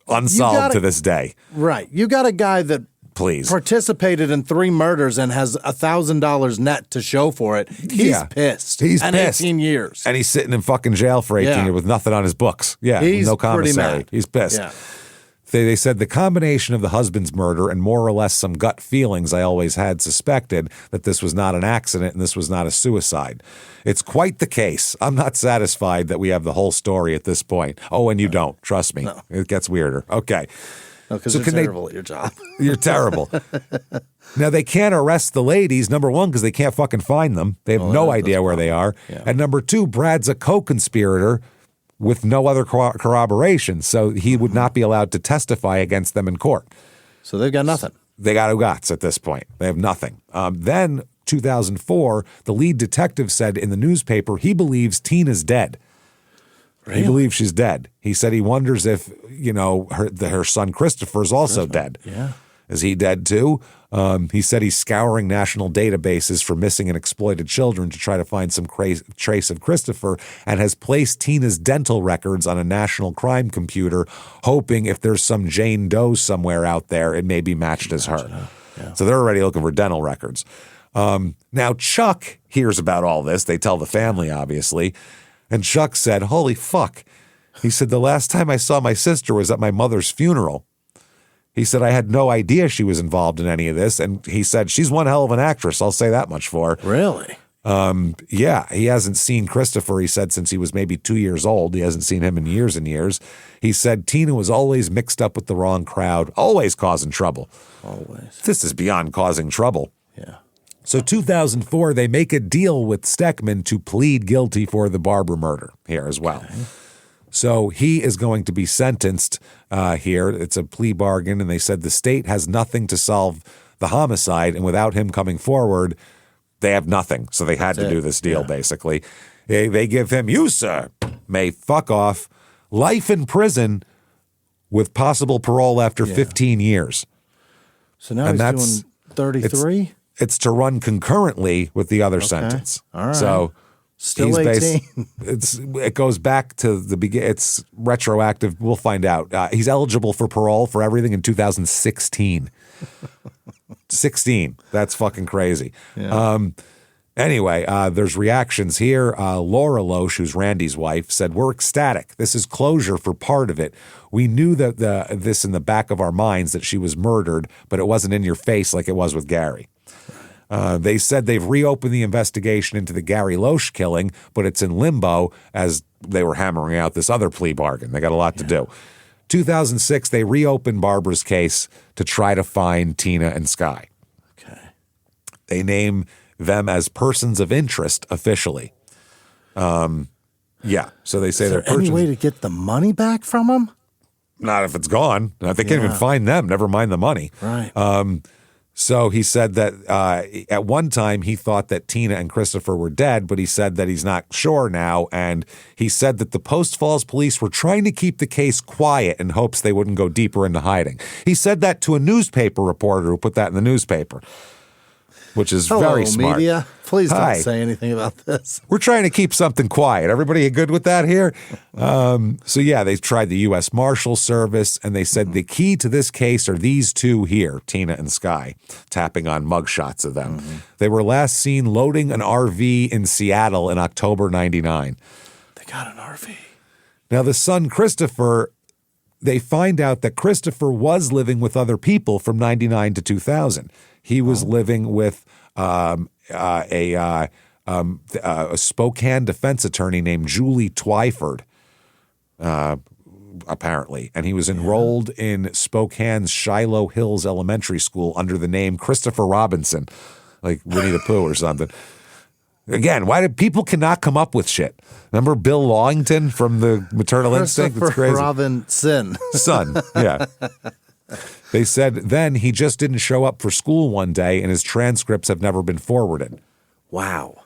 unsolved to this day. Right. You got a guy that Please. participated in 3 murders and has $1,000 net to show for it. He's pissed. He's and pissed. 18 years. And he's sitting in fucking jail for 18 years with nothing on his books. Yeah, he's no commissary. pretty mad. He's pissed. Yeah. They said the combination of the husband's murder and more or less some gut feelings I always had suspected that this was not an accident and this was not a suicide. It's quite the case. I'm not satisfied that we have the whole story at this point. Oh, and you don't. Trust me. No. It gets weirder. Okay. No, because you're terrible at your job. You're terrible. Now, they can't arrest the ladies, number one, because they can't fucking find them. They have no idea where they are. Yeah. And number two, Brad's a co-conspirator with no other corroboration, so he would not be allowed to testify against them in court. So they've got nothing. They got guts at this point. They have nothing. Then, 2004, the lead detective said in the newspaper he believes Tina's dead. Really? He believes she's dead. He said he wonders if, her son Christopher's also dead. Yeah. Is he dead too? He said he's scouring national databases for missing and exploited children to try to find some trace of Christopher, and has placed Tina's dental records on a national crime computer, hoping if there's some Jane Doe somewhere out there, it may be matched as her. Yeah. So they're already looking for dental records. Now, Chuck hears about all this. They tell the family, obviously. And Chuck said, holy fuck. He said, the last time I saw my sister was at my mother's funeral. He said, I had no idea she was involved in any of this. And he said, she's one hell of an actress. I'll say that much for her. Really? Yeah. He hasn't seen Christopher, he said, since he was maybe 2 years old. He hasn't seen him in years and years. He said Tina was always mixed up with the wrong crowd, always causing trouble. Always. This is beyond causing trouble. Yeah. So 2004, they make a deal with Steckman to plead guilty for the Barbara murder here as well. Okay. So he is going to be sentenced here. It's a plea bargain, and they said the state has nothing to solve the homicide, and without him coming forward, they have nothing. So they had to do this deal, basically. They give him, you, sir, may fuck off, life in prison with possible parole after 15 years. So now he's doing 33? It's to run concurrently with the other sentence. All right. So still 18. It goes back to the beginning. It's retroactive. We'll find out. He's eligible for parole for everything in 2016. 16. That's fucking crazy. Yeah. Anyway, there's reactions here. Laura Loesch, who's Randy's wife, said, we're ecstatic. This is closure for part of it. We knew that this in the back of our minds that she was murdered, but it wasn't in your face like it was with Gary. They said they've reopened the investigation into the Gary Loesch killing, but it's in limbo as they were hammering out this other plea bargain. They got a lot to do. 2006, they reopened Barbara's case to try to find Tina and Sky. Okay. They name them as persons of interest officially. Yeah. So they say they're persons. Any way to get the money back from them? Not if it's gone. They can't even find them, never mind the money. Right. So he said that at one time he thought that Tina and Christopher were dead, but he said that he's not sure now. And he said that the Post Falls police were trying to keep the case quiet in hopes they wouldn't go deeper into hiding. He said that to a newspaper reporter who put that in the newspaper, which is very smart. Media. Please don't say anything about this. We're trying to keep something quiet. Everybody good with that here? So yeah, they tried the U.S. Marshal Service, and they said the key to this case are these two here, Tina and Sky, tapping on mugshots of them. Mm-hmm. They were last seen loading an RV in Seattle in October 99. They got an RV. Now the son, Christopher, they find out that Christopher was living with other people from 99 to 2000. He was living with a Spokane defense attorney named Julie Twyford, apparently. And he was enrolled in Spokane's Shiloh Hills Elementary School under the name Christopher Robinson, like Winnie the Pooh or something. Again, why do people cannot come up with shit? Remember Bill Lawington from the Maternal Instinct? It's crazy. Robinson. Son, yeah. They said then he just didn't show up for school one day and his transcripts have never been forwarded. Wow.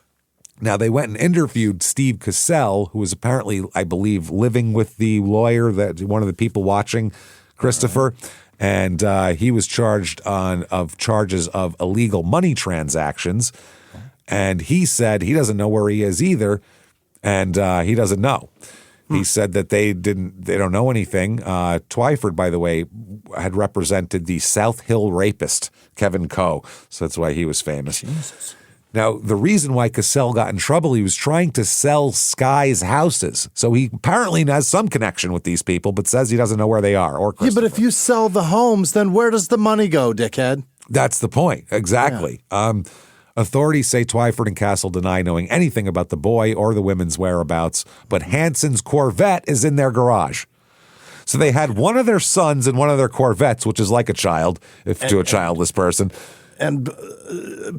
Now, they went and interviewed Steve Cassell, who was apparently, I believe, living with the lawyer, that one of the people watching Christopher, and he was charged of charges of illegal money transactions. And he said he doesn't know where he is either, and he doesn't know. He said that they don't know anything. Twyford, by the way, had represented the South Hill rapist, Kevin Coe. So that's why he was famous. Jesus. Now, the reason why Cassell got in trouble, he was trying to sell Sky's houses. So he apparently has some connection with these people, but says he doesn't know where they are. Or yeah, but if you sell the homes, then where does the money go, dickhead? That's the point. Exactly. Yeah. Authorities say Twyford and Castle deny knowing anything about the boy or the women's whereabouts, but Hansen's Corvette is in their garage. So they had one of their sons in one of their Corvettes, which is like a child, to a childless person. And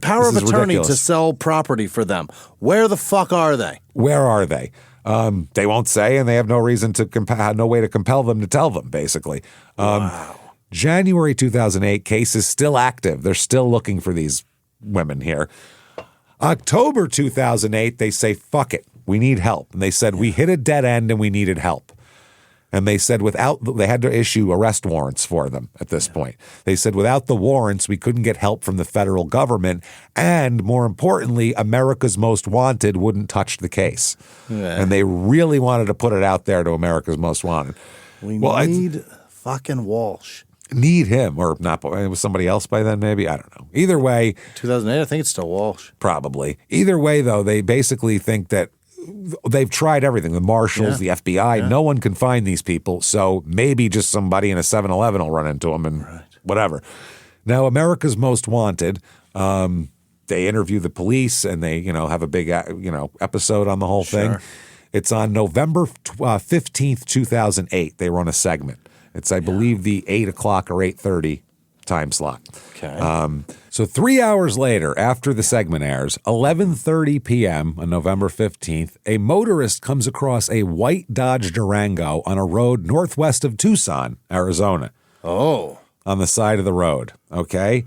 power of attorney to sell property for them. Where the fuck are they? Where are they? They won't say, and they have no reason to no way to compel them to tell them, basically. Wow. January 2008, case is still active. They're still looking for these women here. October 2008, they say, fuck it, we need help. And they said, we hit a dead end and we needed help. And they said they had to issue arrest warrants for them at this point. They said without the warrants, we couldn't get help from the federal government. And more importantly, America's Most Wanted wouldn't touch the case. Yeah. And they really wanted to put it out there to America's Most Wanted. We need fucking Walsh. Need him, or not, it was somebody else by then, maybe? I don't know. Either way. 2008, I think it's still Walsh. Probably. Either way, though, they basically think that they've tried everything. The marshals, the FBI, no one can find these people. So maybe just somebody in a 7-Eleven will run into them and whatever. Now, America's Most Wanted, they interview the police and they, have a big, episode on the whole thing. It's on November 15th, 2008. They run a segment. It's, I believe, the 8 o'clock or 8:30 time slot. Okay. So 3 hours later, after the segment airs, 11:30 p.m. on November 15th, a motorist comes across a white Dodge Durango on a road northwest of Tucson, Arizona. Oh. On the side of the road, okay?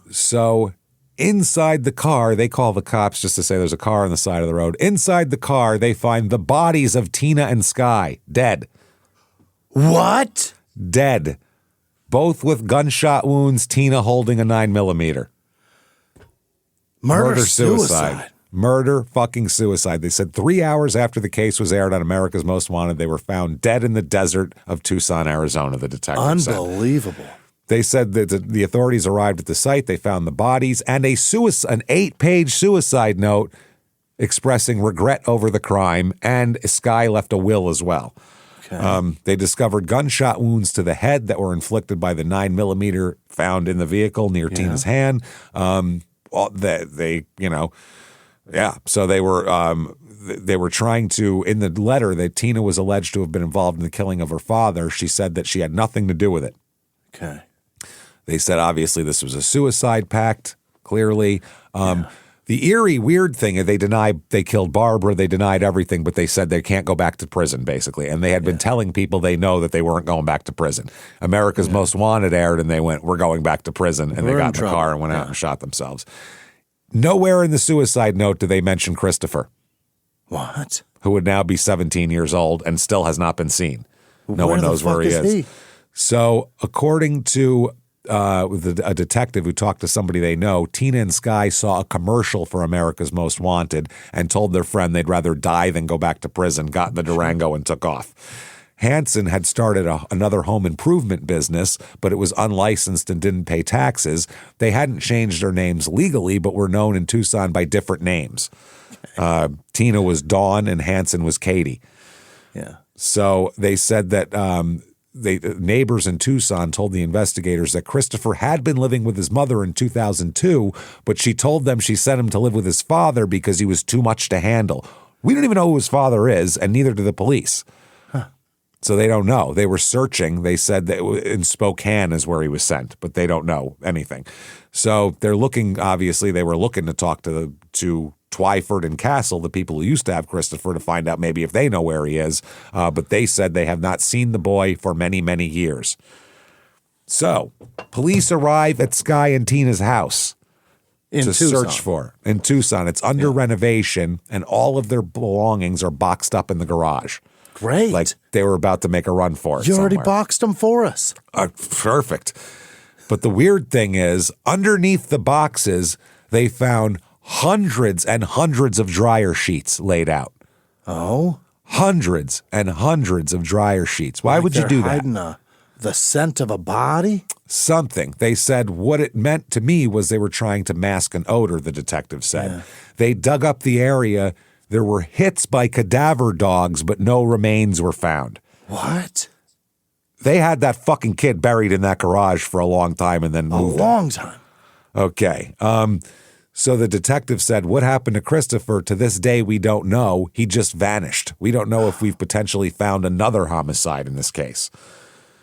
So inside the car, they call the cops just to say there's a car on the side of the road. Inside the car, they find the bodies of Tina and Sky, dead. What? Dead. Both with gunshot wounds, Tina holding a 9mm. Murder-suicide. Murder fucking suicide. They said 3 hours after the case was aired on America's Most Wanted, they were found dead in the desert of Tucson, Arizona, the detectives said. Unbelievable. They said that the authorities arrived at the site, they found the bodies, and an 8-page suicide note expressing regret over the crime, and Sky left a will as well. Okay. They discovered gunshot wounds to the head that were inflicted by the 9mm found in the vehicle near Tina's hand. So they were trying to, in the letter that Tina was alleged to have been involved in the killing of her father, she said that she had nothing to do with it. Okay. They said obviously this was a suicide pact, clearly. The eerie, weird thing, they killed Barbara, they denied everything, but they said they can't go back to prison, basically. And they had been telling people they know that they weren't going back to prison. America's Most Wanted aired, and they went, we're going back to prison. And they got in the car and went out and shot themselves. Nowhere in the suicide note do they mention Christopher. What? Who would now be 17 years old and still has not been seen. No one knows where he is. So according to a detective who talked to somebody they know, Tina and Sky saw a commercial for America's Most Wanted and told their friend they'd rather die than go back to prison, got in the Durango and took off. Hansen had started another home improvement business, but it was unlicensed and didn't pay taxes. They hadn't changed their names legally, but were known in Tucson by different names. Tina was Dawn and Hansen was Katie. Yeah. So they said that neighbors in Tucson told the investigators that Christopher had been living with his mother in 2002, but she told them she sent him to live with his father because he was too much to handle. We don't even know who his father is, and neither do the police. So they don't know. They were searching. They said that in Spokane is where he was sent, but they don't know anything. So they're looking, obviously, they were looking to talk to Twyford and Castle, the people who used to have Christopher, to find out maybe if they know where he is. But they said they have not seen the boy for many, many years. So police arrive at Sky and Tina's house to search for. In Tucson. It's under renovation, and all of their belongings are boxed up in the garage. Great. Like they were about to make a run for it. You already boxed them for us. Perfect. But the weird thing is, underneath the boxes, they found hundreds and hundreds of dryer sheets laid out. Oh? Hundreds and hundreds of dryer sheets. Why would you do that? Hiding the scent of a body? something. They said what it meant to me was they were trying to mask an odor, the detective said. Yeah. They dug up the area. There were hits by cadaver dogs, but no remains were found. What? They had that fucking kid buried in that garage for a long time and then moved. A long time. Okay. So the detective said, what happened to Christopher? To this day, we don't know. He just vanished. We don't know if we've potentially found another homicide in this case.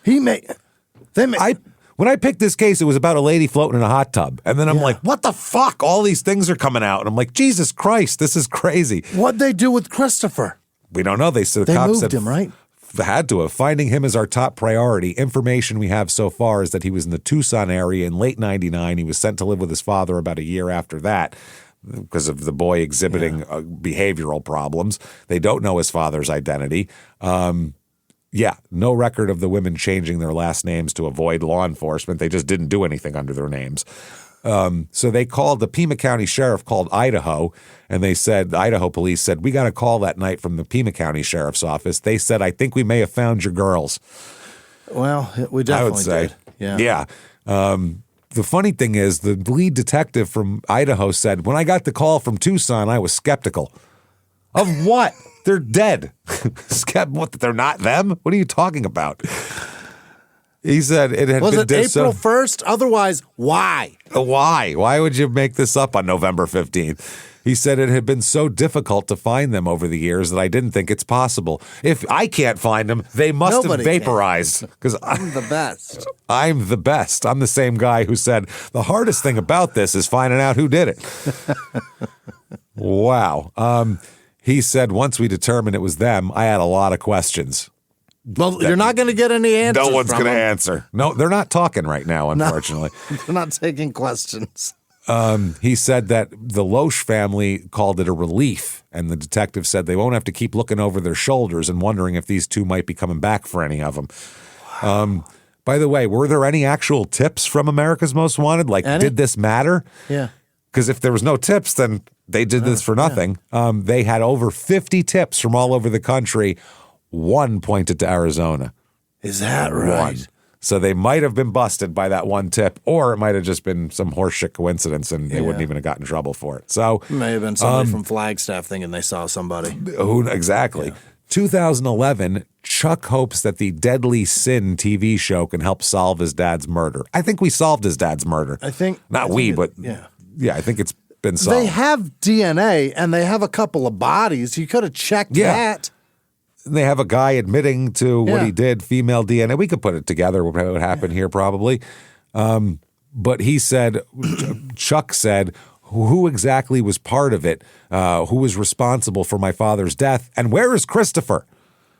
When I picked this case, it was about a lady floating in a hot tub. And then I'm like, what the fuck? All these things are coming out. And I'm like, Jesus Christ, this is crazy. What'd they do with Christopher? We don't know. They said They cops moved said, him, right? Had to have. Finding him is our top priority. Information we have so far is that he was in the Tucson area in late 99. He was sent to live with his father about a year after that because of the boy exhibiting behavioral problems. They don't know his father's identity. No record of the women changing their last names to avoid law enforcement. They just didn't do anything under their names. So they called, the Pima County Sheriff called Idaho, and they said, the Idaho police said, we got a call that night from the Pima County Sheriff's office. They said, I think we may have found your girls. Well, we definitely I would say. did. Yeah. The funny thing is, the lead detective from Idaho said, when I got the call from Tucson, I was skeptical. Of what? They're dead. What, they're not them? What are you talking about? He said it had Was been it April 1st? Otherwise, why? Why? Why would you make this up on November 15th? He said it had been so difficult to find them over the years that I didn't think it's possible. If I can't find them, they must have vaporized. Because I'm the best. I'm the best. I'm the same guy who said the hardest thing about this is finding out who did it. Wow. He said once we determined it was them, I had a lot of questions. Well, you're not going to get any answers. No one's going to them. answer. No, they're not talking right now, unfortunately. No, they're not taking questions. He said that the Loesch family called it a relief, and the detective said they won't have to keep looking over their shoulders and wondering if these two might be coming back for any of them. Wow. By the way, were there any actual tips from America's Most Wanted? Like, did this matter? Yeah. Because if there was no tips, then they did this for nothing. Yeah. They had over 50 tips from all over the country. One pointed to Arizona. Is that right? One. So they might have been busted by that one tip, or it might have just been some horseshit coincidence and they wouldn't even have gotten in trouble for it. So it may have been somebody from Flagstaff thinking they saw somebody. Exactly. Yeah. 2011, Chuck hopes that the Deadly Sin TV show can help solve his dad's murder. I think we solved his dad's murder. I think I think it's been solved. They have DNA and they have a couple of bodies. You could have checked that. They have a guy admitting to what he did, female DNA. We could put it together, what would happen here probably. But he said, Chuck said, who exactly was part of it? Who was responsible for my father's death? And where is Christopher?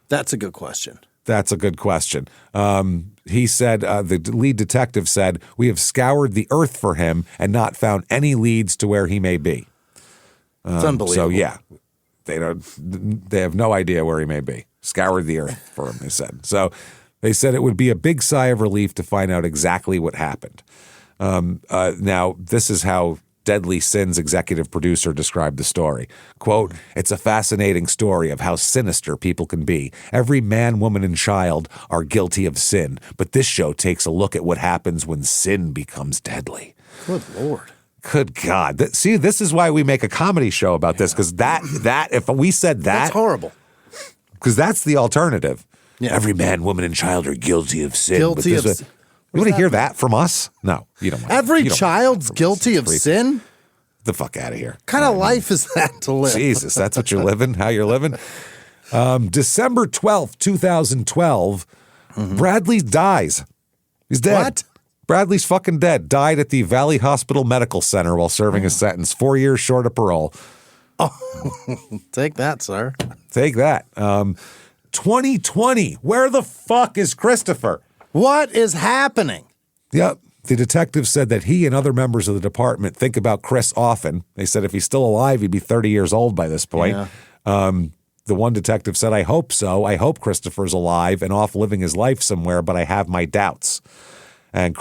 That's a good question. That's a good question. He said, the lead detective said, we have scoured the earth for him and not found any leads to where he may be. It's unbelievable. So, yeah. They have no idea where he may be. Scoured the earth for him, they said. So they said it would be a big sigh of relief to find out exactly what happened. Now, this is how Deadly Sin's executive producer described the story. Quote, it's a fascinating story of how sinister people can be. Every man, woman, and child are guilty of sin, but this show takes a look at what happens when sin becomes deadly. Good Lord. Good God. See, this is why we make a comedy show about this, because that if we said that. That's horrible. Because that's the alternative. Yeah. Every man, woman, and child are guilty of sin. Guilty of sin. You want to hear that from us? No, you don't want Every child's guilty of sin? The fuck out of here. What kind of life is that to live? Jesus, that's what you're living, how you're living? December 12th, 2012, Bradley dies. He's dead. What? Bradley's fucking dead. Died at the Valley Hospital Medical Center while serving his sentence. 4 years short of parole. Oh, take that, sir. Take that. 2020. Where the fuck is Christopher? What is happening? Yep. The detective said that he and other members of the department think about Chris often. They said if he's still alive, he'd be 30 years old by this point. Yeah. The one detective said, I hope so. I hope Christopher's alive and off living his life somewhere, but I have my doubts. And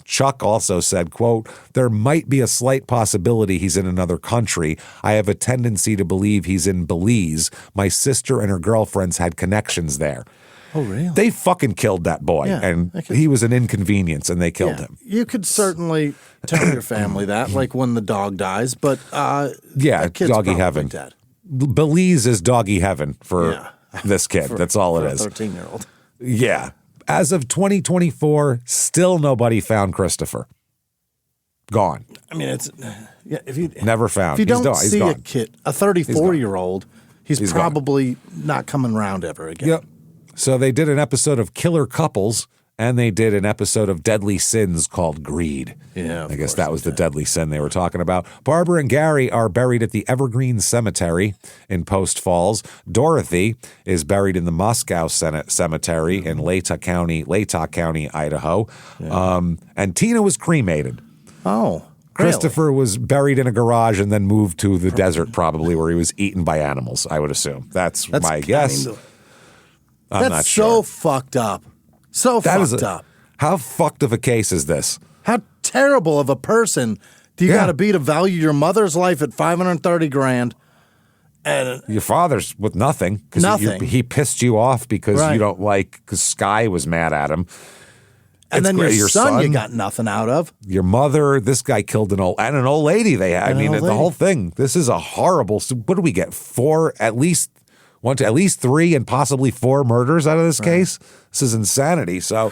Chuck also said, quote, there might be a slight possibility he's in another country. I have a tendency to believe he's in Belize. My sister and her girlfriends had connections there. Oh, really? They fucking killed that boy, and he was an inconvenience, and they killed him. You could certainly tell your family that, like when the dog dies, but that kid's doggy heaven. Dead. Belize is doggy heaven for this kid. That's all it is. 13-year-old. Yeah. As of 2024, still nobody found Christopher. Gone. I mean, it's if you never found. If you He's don't he's see gone. a kid, a 34-year-old, he's probably not coming around ever again. Yep. So they did an episode of Killer Couples, and they did an episode of Deadly Sins called Greed. Yeah, I guess that was the deadly sin they were talking about. Barbara and Gary are buried at the Evergreen Cemetery in Post Falls. Dorothy is buried in the Moscow Cemetery in Latah County, Idaho. Yeah. And Tina was cremated. Oh. Christopher was buried in a garage and then moved to the desert, probably, where he was eaten by animals, I would assume. That's my guess. I'm not sure. So fucked up. So fucked up. How fucked of a case is this? How terrible of a person do you got to be to value your mother's life at $530,000? And your father's with nothing. Nothing. He pissed you off because you don't because Sky was mad at him. And then your son you got nothing out of. Your mother, this guy killed an old lady they had. I mean, the whole thing. This is a horrible. What do we get? At least 3 and possibly 4 murders out of this case. This is insanity. So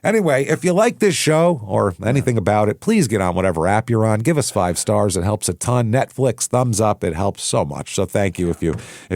anyway, if you like this show or anything about it, please get on whatever app you're on. Give us 5 stars. It helps a ton. Netflix, thumbs up. It helps so much. So thank you if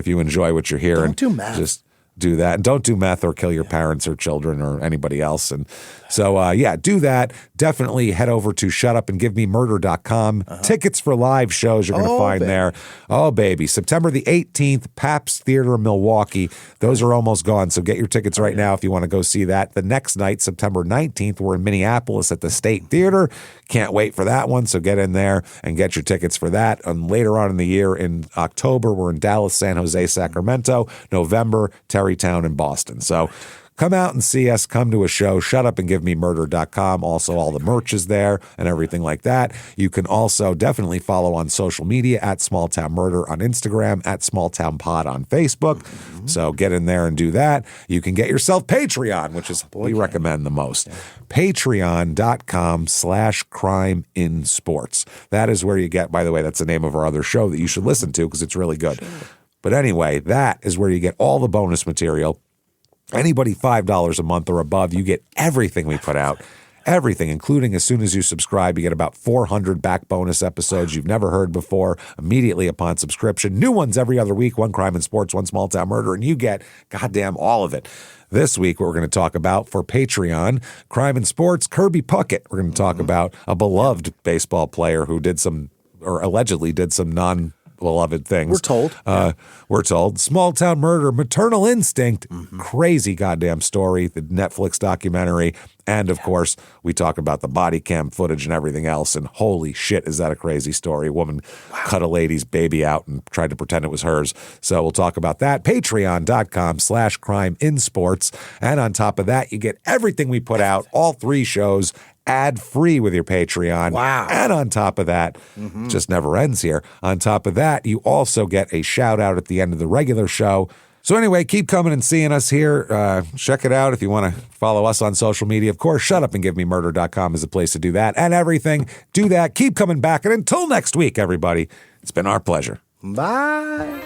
you enjoy what you're hearing. Don't do math. Just do that. And don't do meth or kill your parents or children or anybody else. And so, do that. Definitely head over to shutupandgivememurder.com. Tickets for live shows you're going to find there. Oh, baby. September the 18th, Pabst Theater in Milwaukee. Those are almost gone, so get your tickets right now if you want to go see that. The next night, September 19th, we're in Minneapolis at the State Theater. Can't wait for that one, so get in there and get your tickets for that. And later on in the year, in October, we're in Dallas, San Jose, Sacramento. November, Terrytown, and Boston. So come out and see us. Come to a show. Shutupandgivememurder.com. Also, all the merch is there and everything like that. You can also definitely follow on social media at Small Town Murder on Instagram, at Small Town Pod on Facebook. So get in there and do that. You can get yourself Patreon, which is we recommend the most. Patreon.com/crime in sports. That is where you get, by the way, that's the name of our other show that you should listen to because it's really good. But anyway, that is where you get all the bonus material. Anybody $5 a month or above, you get everything we put out. Everything, including as soon as you subscribe, you get about 400 back bonus episodes you've never heard before immediately upon subscription. New ones every other week, 1 crime and sports, 1 small town murder, and you get goddamn all of it. This week, what we're going to talk about for Patreon, crime and sports, Kirby Puckett. We're going to talk about a beloved baseball player who did some, or allegedly did some non-beloved things. We're told. Small Town Murder, Maternal Instinct, crazy goddamn story, the Netflix documentary. And, of course, we talk about the body cam footage and everything else. And holy shit, is that a crazy story. A woman cut a lady's baby out and tried to pretend it was hers. So we'll talk about that. Patreon.com/crime in sports. And on top of that, you get everything we put out, all 3 shows, ad-free with your Patreon. Wow. And on top of that, just never ends here. On top of that, you also get a shout-out at the end of the regular show. So anyway, keep coming and seeing us here. Check it out if you want to follow us on social media. Of course, shutupandgivememurder.com is the place to do that and everything. Do that. Keep coming back. And until next week, everybody, it's been our pleasure. Bye.